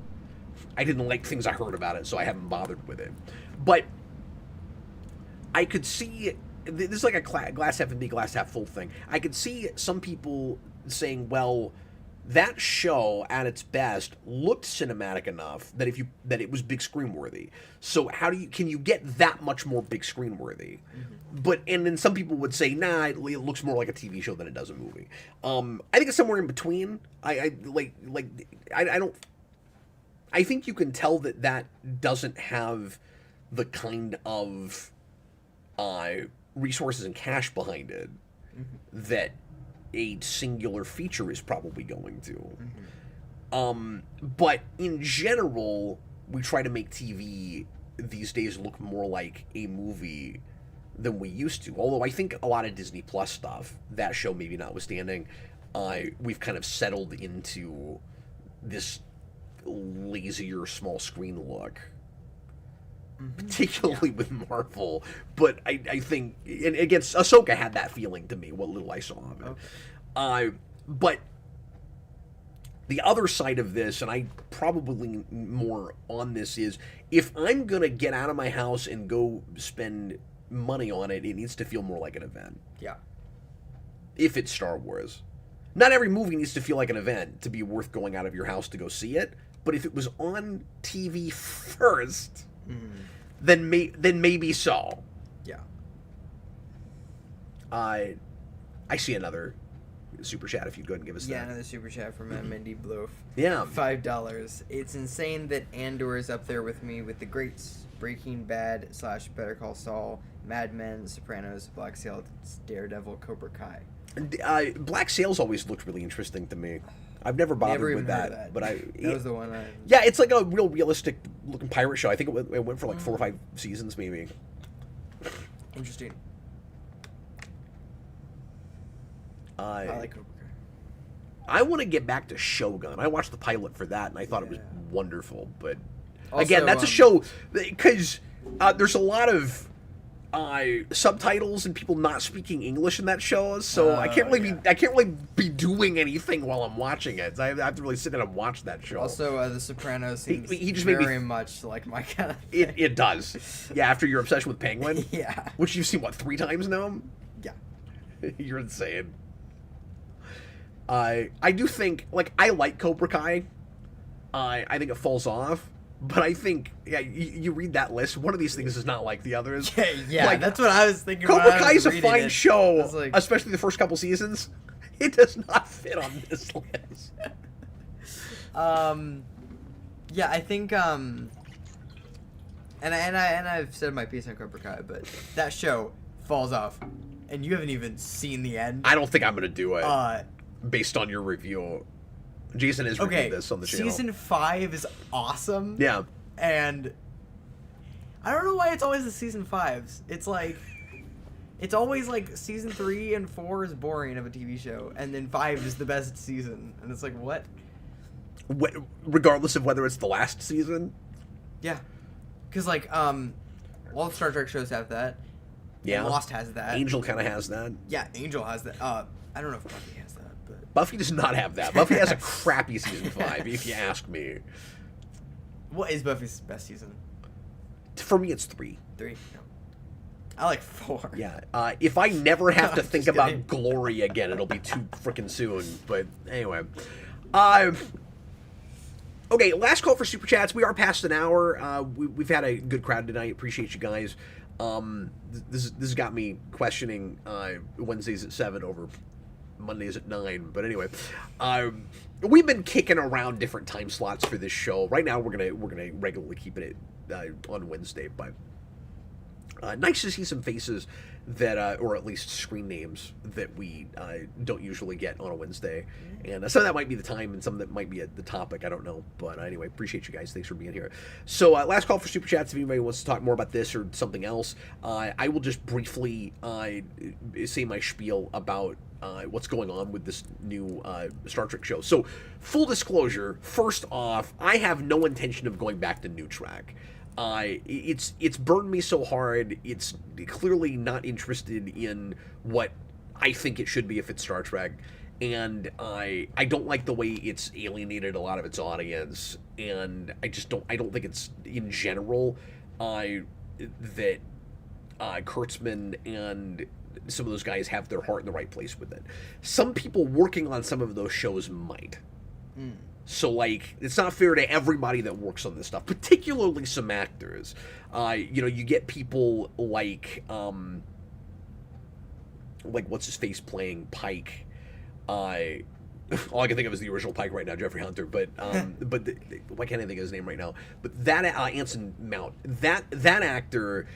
I didn't like things I heard about it, so I haven't bothered with it. But I could see, this is like a glass half empty, glass half full thing. I could see some people saying, well, that show at its best looked cinematic enough that that it was big screen worthy. So can you get that much more big screen worthy? Mm-hmm. And then some people would say, nah, it looks more like a TV show than it does a movie. I think it's somewhere in between. I think you can tell that doesn't have the kind of resources and cash behind it that a singular feature is probably going to. But in general, we try to make TV these days look more like a movie than we used to. Although I think a lot of Disney Plus stuff, that show maybe notwithstanding, we've kind of settled into this lazier small screen look. Particularly with Marvel, but I think, and against Ahsoka had that feeling to me, what little I saw of it. Okay. But the other side of this, and I probably lean more on this, is if I'm gonna get out of my house and go spend money on it, it needs to feel more like an event. Yeah. If it's Star Wars. Not every movie needs to feel like an event to be worth going out of your house to go see it, but if it was on TV first... Then maybe so. Yeah. I see another super chat. If you'd go ahead and give us that. Yeah, another super chat from Mindy Bloof. Yeah. $5. It's insane that Andor is up there with me with the greats: Breaking Bad / Better Call Saul, Mad Men, Sopranos, Black Sails, Daredevil, Cobra Kai. Black Sails always looked really interesting to me. I've never bothered with that, but that was the one. Yeah, it's like a real realistic looking pirate show. I think it went for like 4 or 5 seasons, maybe. Interesting. I like Cobra Kai. I want to get back to Shogun. I watched the pilot for that, and I thought it was wonderful. But also, again, that's a show because there's a lot of subtitles and people not speaking English in that show, so I can't really be doing anything while I'm watching it. I have to really sit down and watch that show. Also, The Sopranos seems he just very much like my kind of thing. It does. Yeah, after your obsession with Penguin. Yeah. Which you've seen, 3 times now? Yeah. You're insane. I do think, I like Cobra Kai. I think it falls off. But I think, you read that list, one of these things is not like the others. Yeah, that's what I was thinking. Cobra Kai is a fine show, especially the first couple seasons. It does not fit on this list. Yeah, I think, and I've said my piece on Cobra Kai, but that show falls off, and you haven't even seen the end. I don't think I'm gonna do it, based on your review. Jason is reviewing this on the channel. Season 5 is awesome. Yeah. And I don't know why it's always the season 5s. It's always like season 3 and 4 is boring of a TV show, and then 5 is the best season. And it's like, what? Regardless of whether it's the last season? Yeah. Because, all the Star Trek shows have that. Yeah. And Lost has that. Angel kind of has that. Yeah, Angel has that. I don't know if Buffy has that. Buffy does not have that. Buffy has a crappy season 5, if you ask me. What is Buffy's best season? For me, it's 3. 3? No. I like 4. Yeah. If I never have to think about Glory again, it'll be too freaking soon. But anyway. Okay, last call for Super Chats. We are past an hour. We've had a good crowd tonight. Appreciate you guys. This has got me questioning Wednesdays at 7 over Mondays at 9, but anyway, we've been kicking around different time slots for this show. Right now, we're gonna regularly keep it on Wednesday, but nice to see some faces that, or at least screen names that we don't usually get on a Wednesday, and some of that might be the time, and some of that might be the topic. I don't know, but anyway, appreciate you guys. Thanks for being here. So, last call for Super Chats. If anybody wants to talk more about this or something else, I will just briefly say my spiel about what's going on with this new Star Trek show. So, full disclosure, first off, I have no intention of going back to New Track. It's burned me so hard. It's clearly not interested in what I think it should be if it's Star Trek. And I don't like the way it's alienated a lot of its audience, and I don't think it's, in general, that Kurtzman and some of those guys have their heart in the right place with it. Some people working on some of those shows might. So, like, it's not fair to everybody that works on this stuff, particularly some actors. You get people like what's his face playing Pike. All I can think of is the original Pike right now, Jeffrey Hunter. But why can't I think of his name right now? But that Anson Mount, that actor,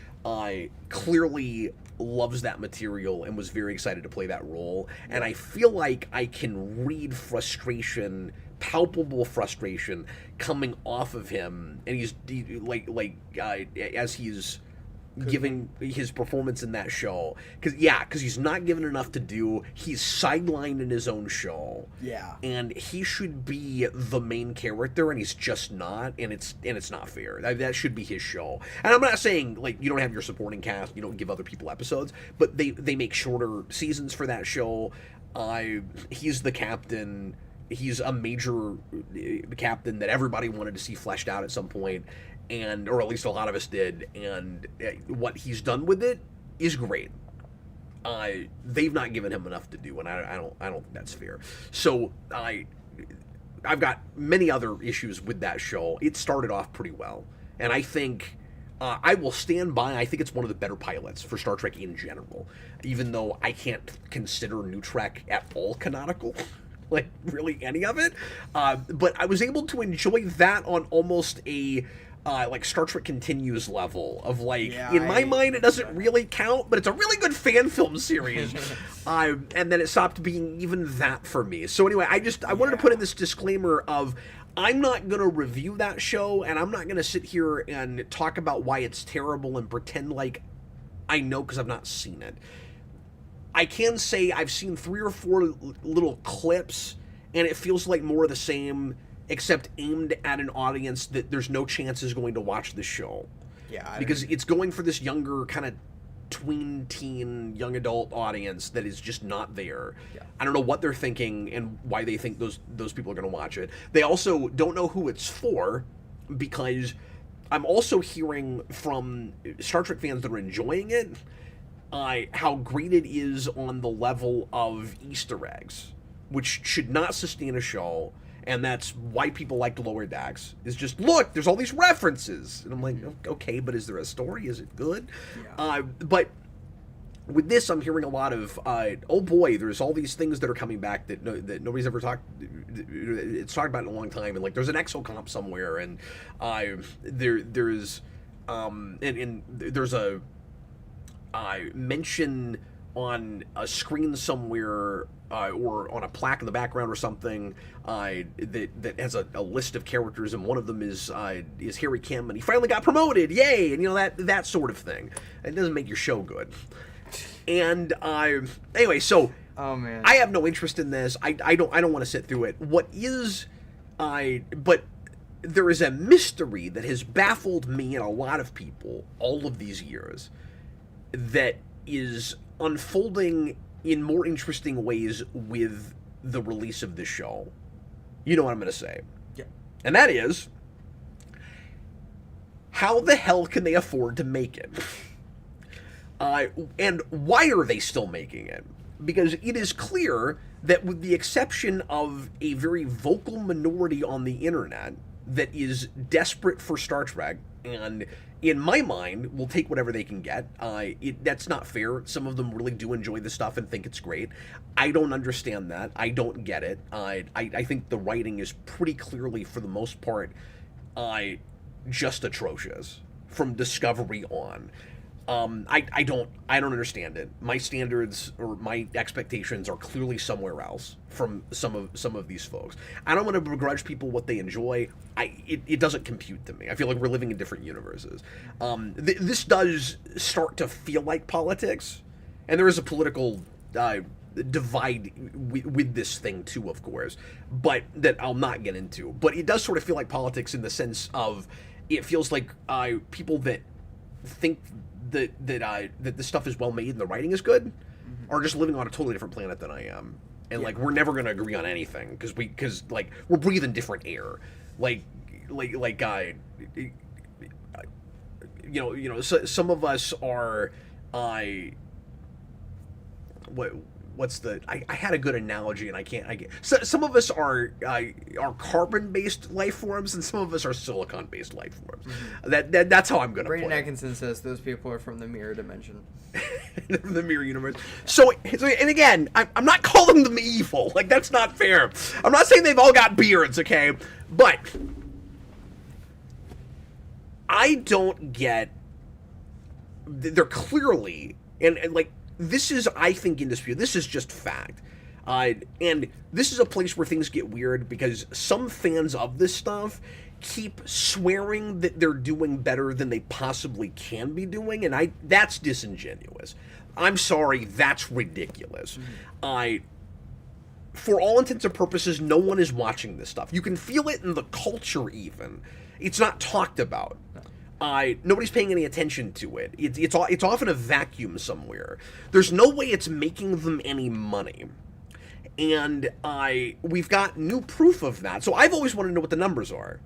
clearly loves that material and was very excited to play that role. And I feel like I can read frustration, palpable frustration, coming off of him. And he's as he's giving his performance in that show, because he's not given enough to do. He's sidelined in his own show, and he should be the main character, and he's just not, and it's not fair. That should be his show. And I'm not saying you don't have your supporting cast, you don't give other people episodes, but they make shorter seasons for that show. He's the captain. He's a major captain that everybody wanted to see fleshed out at some point, or at least a lot of us did, and what he's done with it is great. They've not given him enough to do, and I don't think that's fair. So I've got many other issues with that show. It started off pretty well, and I think I will stand by. I think it's one of the better pilots for Star Trek in general, even though I can't consider New Trek at all canonical. Really any of it. But I was able to enjoy that on almost a Star Trek Continues level of in my mind it doesn't really count, but it's a really good fan film series. And then it stopped being even that for me. So anyway, I wanted to put in this disclaimer of I'm not going to review that show, and I'm not going to sit here and talk about why it's terrible and pretend like I know, because I've not seen it. I can say I've seen 3 or 4 little clips, and it feels like more of the same, except aimed at an audience that there's no chance is going to watch the show. Yeah. Because it's going for this younger, kind of tween, teen, young adult audience that is just not there. Yeah. I don't know what they're thinking and why they think those people are going to watch it. They also don't know who it's for, because I'm also hearing from Star Trek fans that are enjoying it how great it is on the level of Easter eggs, which should not sustain a show, and that's why people like Lower Decks, is just, look, there's all these references. And I'm like, okay, but is there a story? Is it good? Yeah. But with this, I'm hearing a lot of, oh boy, there's all these things that are coming back that nobody's ever talked, it's talked about in a long time, and there's an exocomp somewhere, and there's a mention on a screen somewhere or on a plaque in the background or something that has a list of characters, and one of them is Harry Kim, and he finally got promoted, yay, and that sort of thing. It doesn't make your show good. And anyway, so oh man, I have no interest in this. I don't want to sit through it. But there is a mystery that has baffled me and a lot of people all of these years that is unfolding in more interesting ways with the release of this show. You know what I'm going to say. Yeah. And that is, how the hell can they afford to make it? And why are they still making it? Because it is clear that, with the exception of a very vocal minority on the internet that is desperate for Star Trek, and in my mind will take whatever they can get, that's not fair. Some of them really do enjoy the stuff and think it's great. I don't understand that. I don't get it. I think the writing is pretty clearly, for the most part, just atrocious from Discovery on. I don't understand it. My standards or my expectations are clearly somewhere else from some of these folks. I don't want to begrudge people what they enjoy. It doesn't compute to me. I feel like we're living in different universes. This does start to feel like politics, and there is a political divide with this thing too, of course, but that I'll not get into. But it does sort of feel like politics in the sense of it feels like people that think that the stuff is well made and the writing is good are just living on a totally different planet than I am, and like we're never gonna agree on anything because like we're breathing different air, so some of us are I had a good analogy and I get some of us are carbon based life forms and some of us are silicon based life forms. That's how I'm gonna Brandon play. Atkinson says those people are from the mirror dimension. The mirror universe. So and again, I'm not calling them evil. Like, that's not fair. I'm not saying they've all got beards, okay? But I don't get. They're clearly and like this is, I think, indisputable. This is just fact. And this is a place where things get weird because some fans of this stuff keep swearing that they're doing better than they possibly can be doing, and that's disingenuous. I'm sorry, that's ridiculous. For all intents and purposes, no one is watching this stuff. You can feel it in the culture even. It's not talked about. Nobody's paying any attention to it. It's off in a vacuum somewhere. There's no way it's making them any money. And we've got new proof of that. So I've always wanted to know what the numbers are.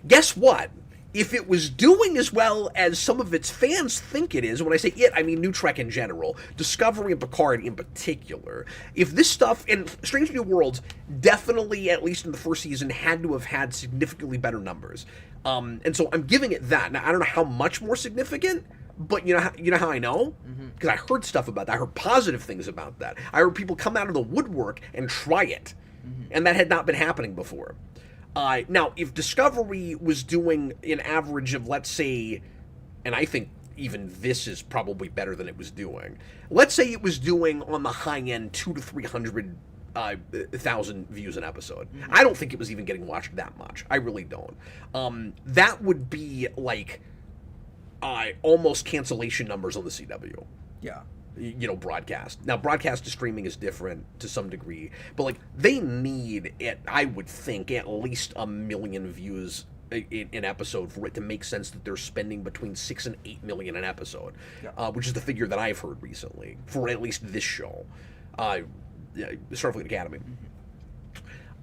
Guess what? If it was doing as well as some of its fans think it is, when I say it, I mean New Trek in general, Discovery and Picard in particular, if this stuff, and Strange New Worlds definitely, at least in the first season, had to have had significantly better numbers. And so I'm giving it that. Now, I don't know how much more significant, but you know how I know? Because I heard stuff about that. I heard positive things about that. I heard people come out of the woodwork and try it. And that had not been happening before. Now, if Discovery was doing an average of, let's say, and I think even this is probably better than it was doing. Let's say it was doing on the high end 200 to 300,000 views an episode. I don't think it was even getting watched that much. I really don't. That would be like almost cancellation numbers on the CW. Yeah. Broadcast. Now, broadcast to streaming is different to some degree, but like they need it, I would think, at least 1 million views an episode for it to make sense that they're spending between 6 and 8 million an episode, which is the figure that I've heard recently for at least this show, Starfleet Academy.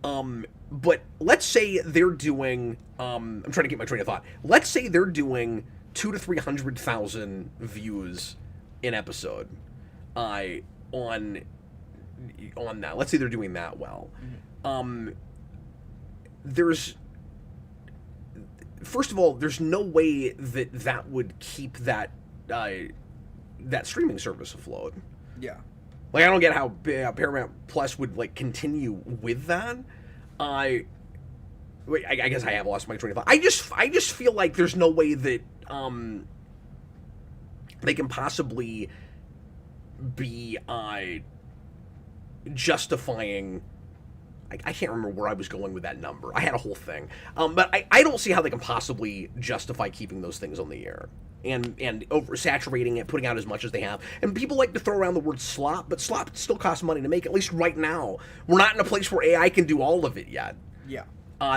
But let's say they're doing, I'm trying to get my train of thought. Let's say they're doing 200,000 to 300,000 views an episode on that. Let's say they're doing that well. First of all, there's no way that would keep that streaming service afloat. Yeah. Like, I don't get how Paramount Plus would like continue with that. I guess I have lost my train of thought. I just feel like there's no way that they can possibly be justifying. I can't remember where I was going with that number. I had a whole thing, but I don't see how they can possibly justify keeping those things on the air and oversaturating it, putting out as much as they have. And people like to throw around the word slop, but slop still costs money to make. At least right now, we're not in a place where AI can do all of it yet. Yeah.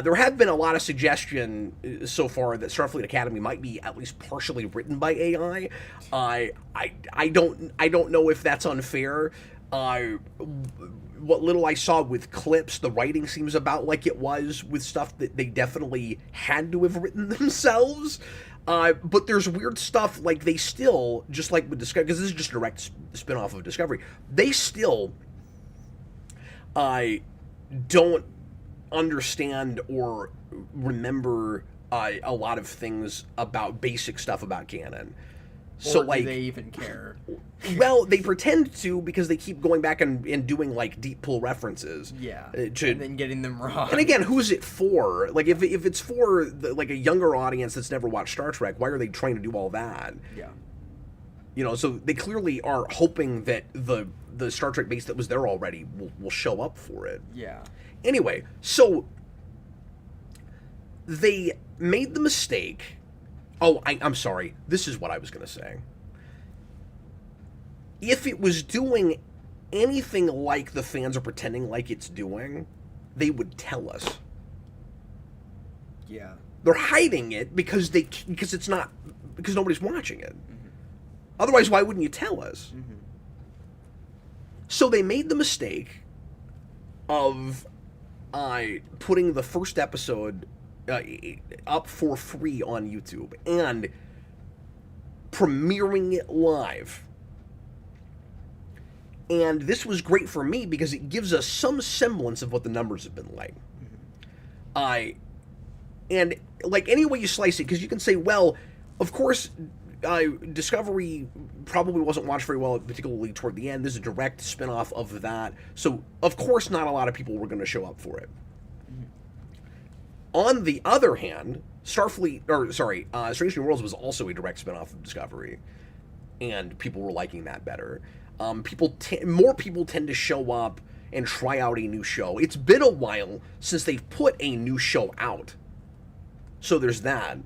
There have been a lot of suggestion so far that Starfleet Academy might be at least partially written by AI. I don't know if that's unfair. What little I saw with clips, the writing seems about like it was with stuff that they definitely had to have written themselves. But there's weird stuff like they still, just like with Discovery, because this is just a direct spin-off of Discovery, they still don't understand or remember a lot of things about basic stuff about canon. So, or like, do they even care? Well, they pretend to because they keep going back and doing like deep pull references. Yeah, and then getting them wrong. And again, who's it for? Like, if it's for like a younger audience that's never watched Star Trek, why are they trying to do all that? Yeah. So they clearly are hoping that the Star Trek base that was there already will show up for it. Yeah. Anyway, so they made the mistake. Oh, I'm sorry. This is what I was going to say. If it was doing anything like the fans are pretending like it's doing, they would tell us. Yeah. They're hiding it because it's not, because nobody's watching it. Otherwise, why wouldn't you tell us? So they made the mistake of putting the first episode up for free on YouTube and premiering it live. And this was great for me because it gives us some semblance of what the numbers have been like. And like any way you slice it, because you can say, well, of course, Discovery probably wasn't watched very well, particularly toward the end. This is a direct spinoff of that. So, of course, not a lot of people were going to show up for it. On the other hand, Strange New Worlds was also a direct spinoff of Discovery, and people were liking that better. More people tend to show up and try out a new show. It's been a while since they've put a new show out, so there's that.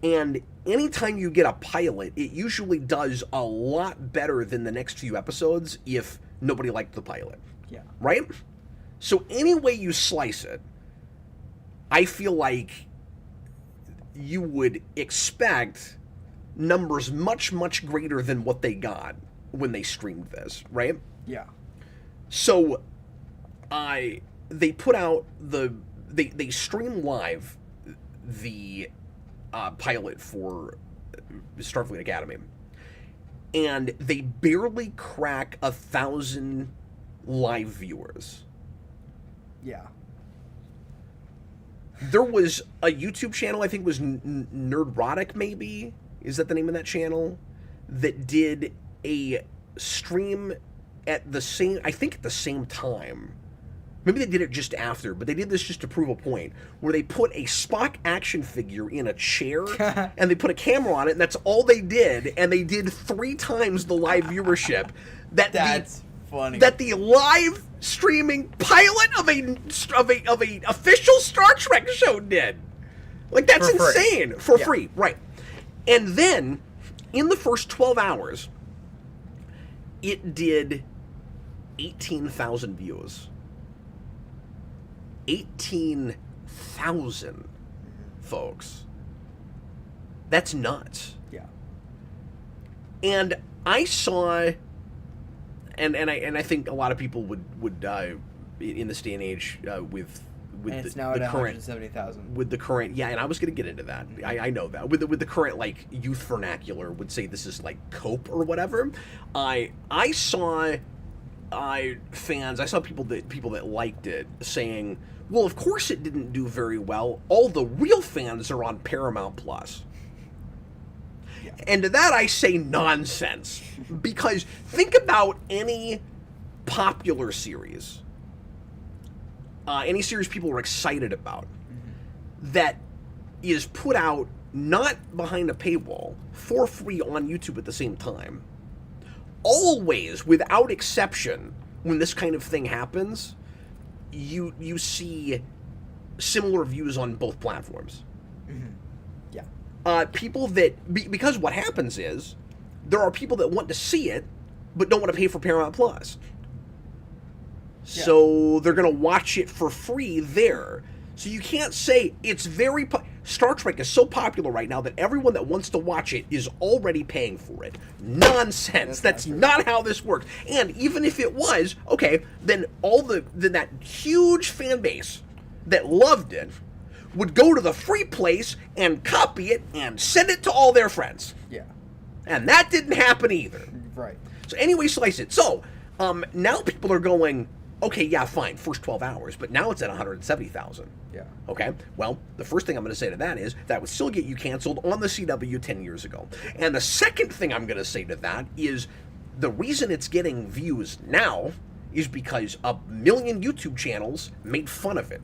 And anytime you get a pilot, it usually does a lot better than the next few episodes if nobody liked the pilot. Yeah. Right? So any way you slice it, I feel like you would expect numbers much, much greater than what they got when they streamed this, right? Yeah. So they put out they stream live the pilot for Starfleet Academy, and they barely crack 1,000 live viewers. Yeah. There was a YouTube channel, I think it was Nerdrotic, maybe? Is that the name of that channel? That did a stream at the same time. Maybe they did it just after, but they did this just to prove a point, where they put a Spock action figure in a chair, and they put a camera on it, and that's all they did, and they did 3 times the live viewership. That's funny. That the live streaming pilot of a official Star Trek show did. Like, that's insane. For free, right. And then, in the first 12 hours, it did 18,000 views. 18,000, folks. That's nuts. Yeah. And I saw, and I think a lot of people would in this day and age with and it's now at 170,000. With the current, yeah, and I was going to get into that. I know that with the current like youth vernacular would say this is like cope or whatever. I saw fans. I saw people that liked it saying, "Well, of course it didn't do very well. All the real fans are on Paramount Plus." Yeah. And to that I say nonsense, because think about any popular series, any series people are excited about, that is put out not behind a paywall, for free on YouTube at the same time. Always, without exception, when this kind of thing happens, you see similar views on both platforms. Yeah. People that because what happens is there are people that want to see it but don't want to pay for Paramount Plus. Yeah. So they're going to watch it for free there. So you can't say it's very Star Trek is so popular right now that everyone that wants to watch it is already paying for it. Nonsense. That's not how this works. And even if it was, okay, then that huge fan base that loved it would go to the free place and copy it and send it to all their friends. Yeah. And that didn't happen either. Right. So anyway, slice it. So now people are going, okay, yeah, fine, first 12 hours, but now it's at 170,000. Yeah. Okay, well, the first thing I'm going to say to that is that would still get you canceled on the CW 10 years ago. And the second thing I'm going to say to that is the reason it's getting views now is because 1 million YouTube channels made fun of it.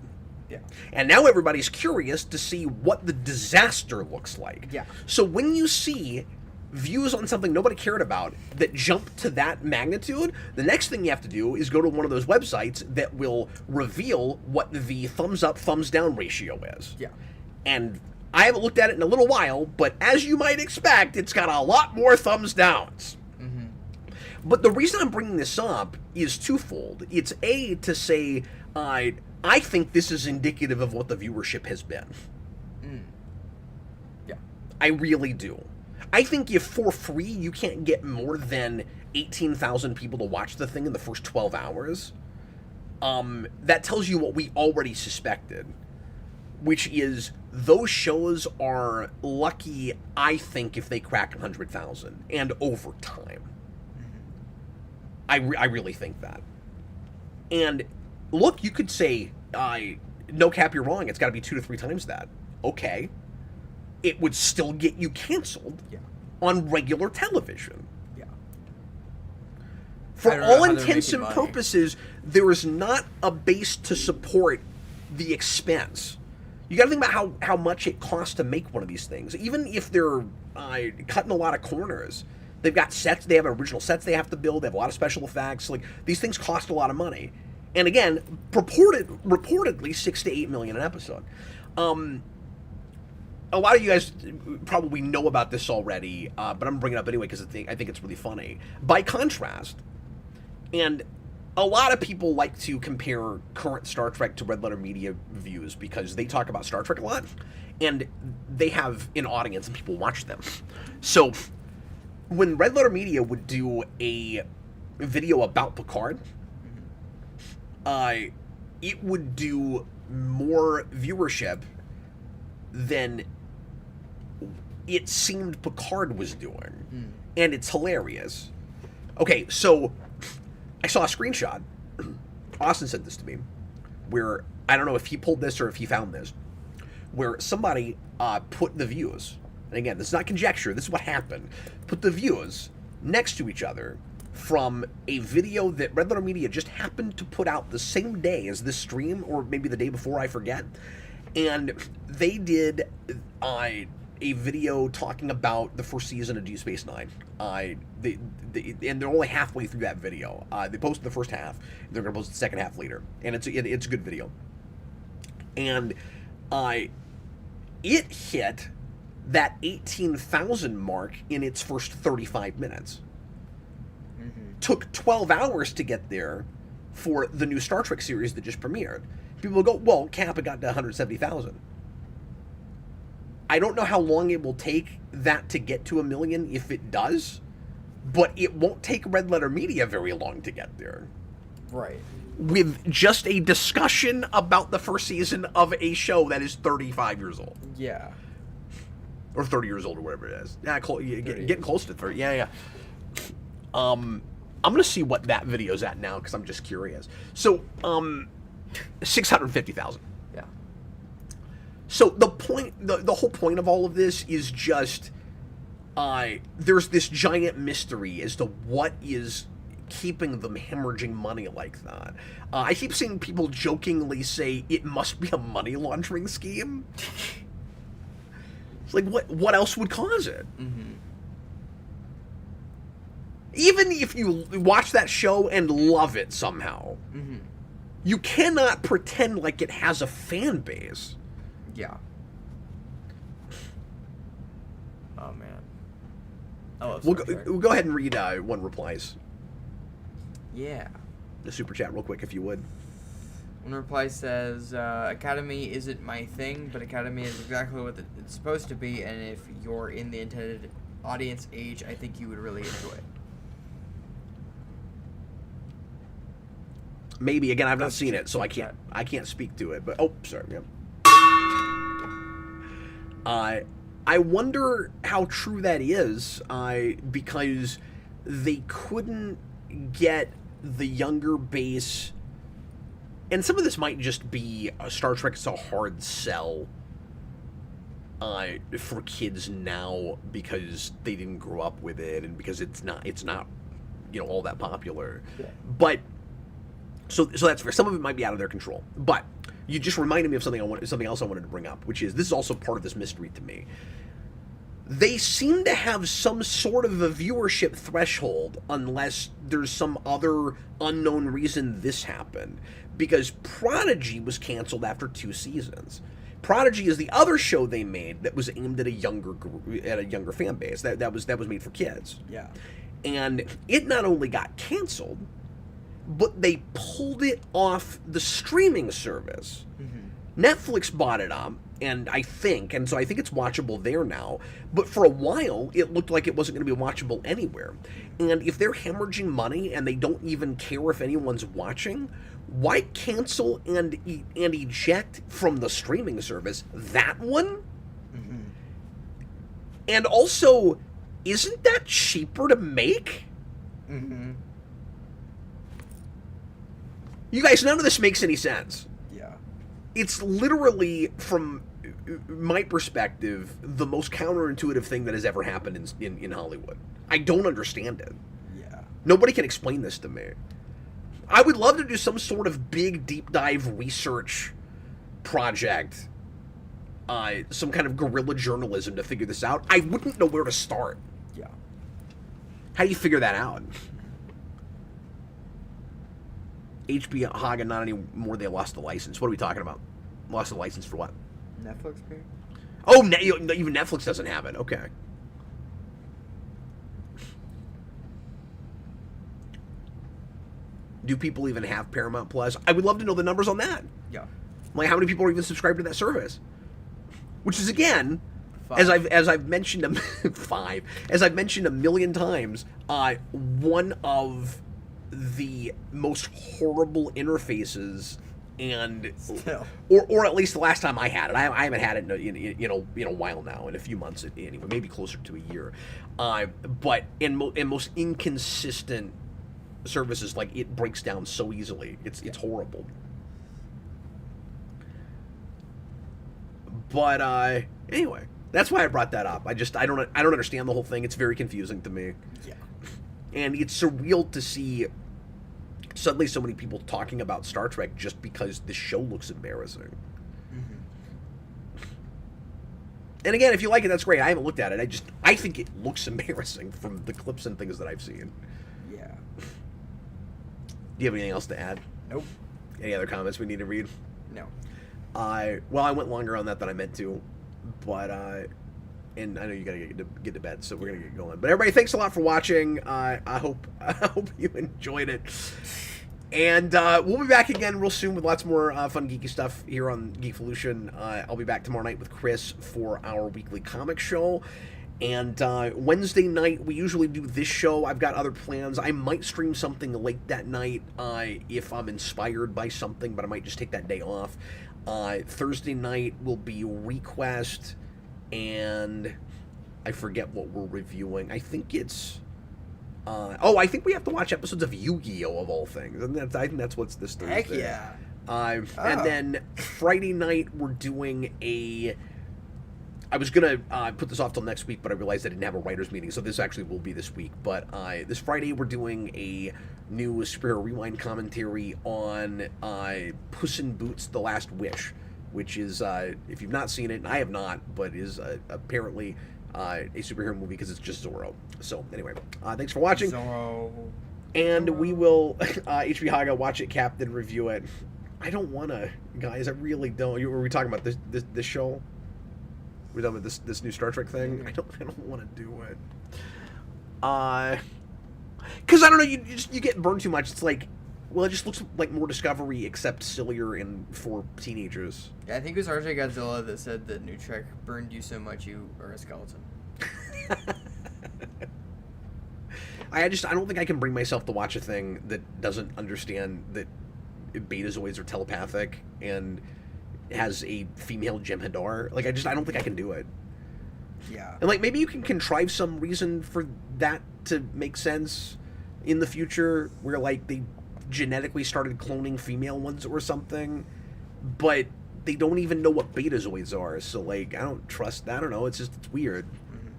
Yeah. And now everybody's curious to see what the disaster looks like. Yeah. So when you see views on something nobody cared about that jump to that magnitude, the next thing you have to do is go to one of those websites that will reveal what the thumbs up, thumbs down ratio is. Yeah. And I haven't looked at it in a little while, but as you might expect, it's got a lot more thumbs downs. But the reason I'm bringing this up is twofold. It's A, to say, I think this is indicative of what the viewership has been. Yeah. I really do. I think if for free you can't get more than 18,000 people to watch the thing in the first 12 hours, that tells you what we already suspected, which is those shows are lucky, I think, if they crack 100,000 and over time. I really think that. And look, you could say, no cap, you're wrong. It's got to be 2 to 3 times that. Okay. It would still get you canceled on regular television. Yeah. For all intents and purposes, there is not a base to support the expense. You got to think about how much it costs to make one of these things. Even if they're cutting a lot of corners, they've got sets. They have original sets they have to build. They have a lot of special effects. Like, these things cost a lot of money. And again, reportedly $6 to $8 million an episode. A lot of you guys probably know about this already, but I'm bringing it up anyway because I think it's really funny. By contrast, and a lot of people like to compare current Star Trek to Red Letter Media views because they talk about Star Trek a lot, and they have an audience and people watch them. So when Red Letter Media would do a video about Picard, it would do more viewership than it seemed Picard was doing. And it's hilarious. Okay, so I saw a screenshot. Austin sent this to me, where, I don't know if he pulled this or if he found this, where somebody put the views, and again, this is not conjecture, this is what happened, put the views next to each other from a video that Red Letter Media just happened to put out the same day as this stream, or maybe the day before, I forget. And they did a video talking about the first season of Deep Space Nine. And they're only halfway through that video. They posted the first half. They're going to post the second half later. And it's a good video. And it hit that 18,000 mark in its first 35 minutes. Took 12 hours to get there for the new Star Trek series that just premiered. People will go, well, Cap, it got to 170,000. I don't know how long it will take that to get to 1 million if it does, but it won't take Red Letter Media very long to get there. Right. With just a discussion about the first season of a show that is 35 years old. Yeah. Or 30 years old or whatever it is. Yeah, getting close to 30. Yeah. I'm going to see what that video's at now because I'm just curious. So, 650,000. Yeah. So the whole point of all of this is just there's this giant mystery as to what is keeping them hemorrhaging money like that. I keep seeing people jokingly say it must be a money laundering scheme. It's like, what else would cause it? Even if you watch that show and love it somehow, you cannot pretend like it has a fan base. Yeah. Oh, man. I love Star Trek. We'll go ahead and read one replies. Yeah. The super chat real quick, if you would. One reply says, Academy isn't my thing, but Academy is exactly what it's supposed to be, and if you're in the intended audience age, I think you would really enjoy it. Maybe. Again, I've not seen it, so I can't speak to it. But sorry. Yep. I wonder how true that is, because they couldn't get the younger base, and some of this might just be Star Trek's a hard sell for kids now because they didn't grow up with it and because it's not all that popular. Yeah. But so that's fair. Some of it might be out of their control, but you just reminded me of something else I wanted to bring up, which is this is also part of this mystery to me. They seem to have some sort of a viewership threshold unless there's some other unknown reason this happened. Because Prodigy was canceled after 2 seasons. Prodigy is the other show they made that was aimed at a younger fan base. That was made for kids. Yeah. And it not only got canceled, but they pulled it off the streaming service. Netflix bought it up, and so I think it's watchable there now. But for a while, it looked like it wasn't going to be watchable anywhere. And if they're hemorrhaging money and they don't even care if anyone's watching, why cancel and eject from the streaming service that one? And also, isn't that cheaper to make? You guys, none of this makes any sense. Yeah. It's literally, from my perspective, the most counterintuitive thing that has ever happened in Hollywood. I don't understand it. Yeah. Nobody can explain this to me. I would love to do some sort of big deep dive research project, some kind of guerrilla journalism to figure this out. I wouldn't know where to start. Yeah. How do you figure that out? HB Haga, not anymore. They lost the license. What are we talking about? Lost the license for what? Netflix pay? Oh, even Netflix doesn't have it. Okay. Do people even have Paramount Plus? I would love to know the numbers on that. Yeah. Like, how many people are even subscribed to that service? Which is, again, 5. as I've mentioned 5. As I've mentioned a million times, one of the most horrible interfaces, and or at least the last time I had it. I haven't had it in a while now, in a few months anyway, maybe closer to a year. But in most inconsistent services, like, it breaks down so easily. It's horrible. But anyway, that's why I brought that up. I don't understand the whole thing. It's very confusing to me. Yeah. And it's surreal to see suddenly so many people talking about Star Trek just because the show looks embarrassing. And again, if you like it, that's great. I haven't looked at it. I think it looks embarrassing from the clips and things that I've seen. Yeah. Do you have anything else to add? Nope. Any other comments we need to read? No. Well, I went longer on that than I meant to, but and I know you gotta get to bed, so we're gonna get going. But everybody, thanks a lot for watching. I hope you enjoyed it, and we'll be back again real soon with lots more fun geeky stuff here on Geekvolution. I'll be back tomorrow night with Chris for our weekly comic show. And Wednesday night, we usually do this show. I've got other plans. I might stream something late that night if I'm inspired by something, but I might just take that day off. Thursday night will be Request, and I forget what we're reviewing. I think it's... I think we have to watch episodes of Yu-Gi-Oh! Of all things. And I think that's what's this Thursday. Heck yeah. And then Friday night, we're doing I was going to put this off till next week, but I realized I didn't have a writer's meeting, so this actually will be this week. But this Friday, we're doing a new Superhero Rewind commentary on Puss in Boots: The Last Wish, which is, if you've not seen it, and I have not, but is apparently a superhero movie because it's just Zorro. So, anyway, thanks for watching. Zorro. And we will, HB Haga, watch it, Captain, review it. I don't want to, guys, I really don't. Were we talking about this show? We're done with this new Star Trek thing. I don't want to do it. Because I don't know, you get burned too much. It's like, well, it just looks like more Discovery, except sillier and for teenagers. Yeah, I think it was RJ Godzilla that said that New Trek burned you so much you are a skeleton. I don't think I can bring myself to watch a thing that doesn't understand that Betazoids are telepathic and has a female Jem'Hadar. Like, I don't think I can do it. Yeah. And, like, maybe you can contrive some reason for that to make sense in the future, where, like, they genetically started cloning female ones or something, but they don't even know what Betazoids are, so, like, I don't trust that. I don't know, it's weird. Mm-hmm.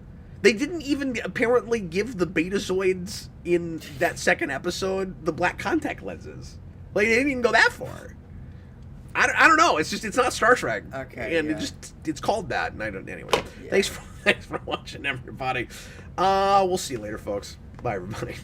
They didn't even apparently give the Betazoids in that second episode the black contact lenses. Like, they didn't even go that far. I don't know. It's not Star Trek. Okay. And yeah. it's called that. And I don't. Anyway, yeah. Thanks for watching, everybody. We'll see you later, folks. Bye, everybody.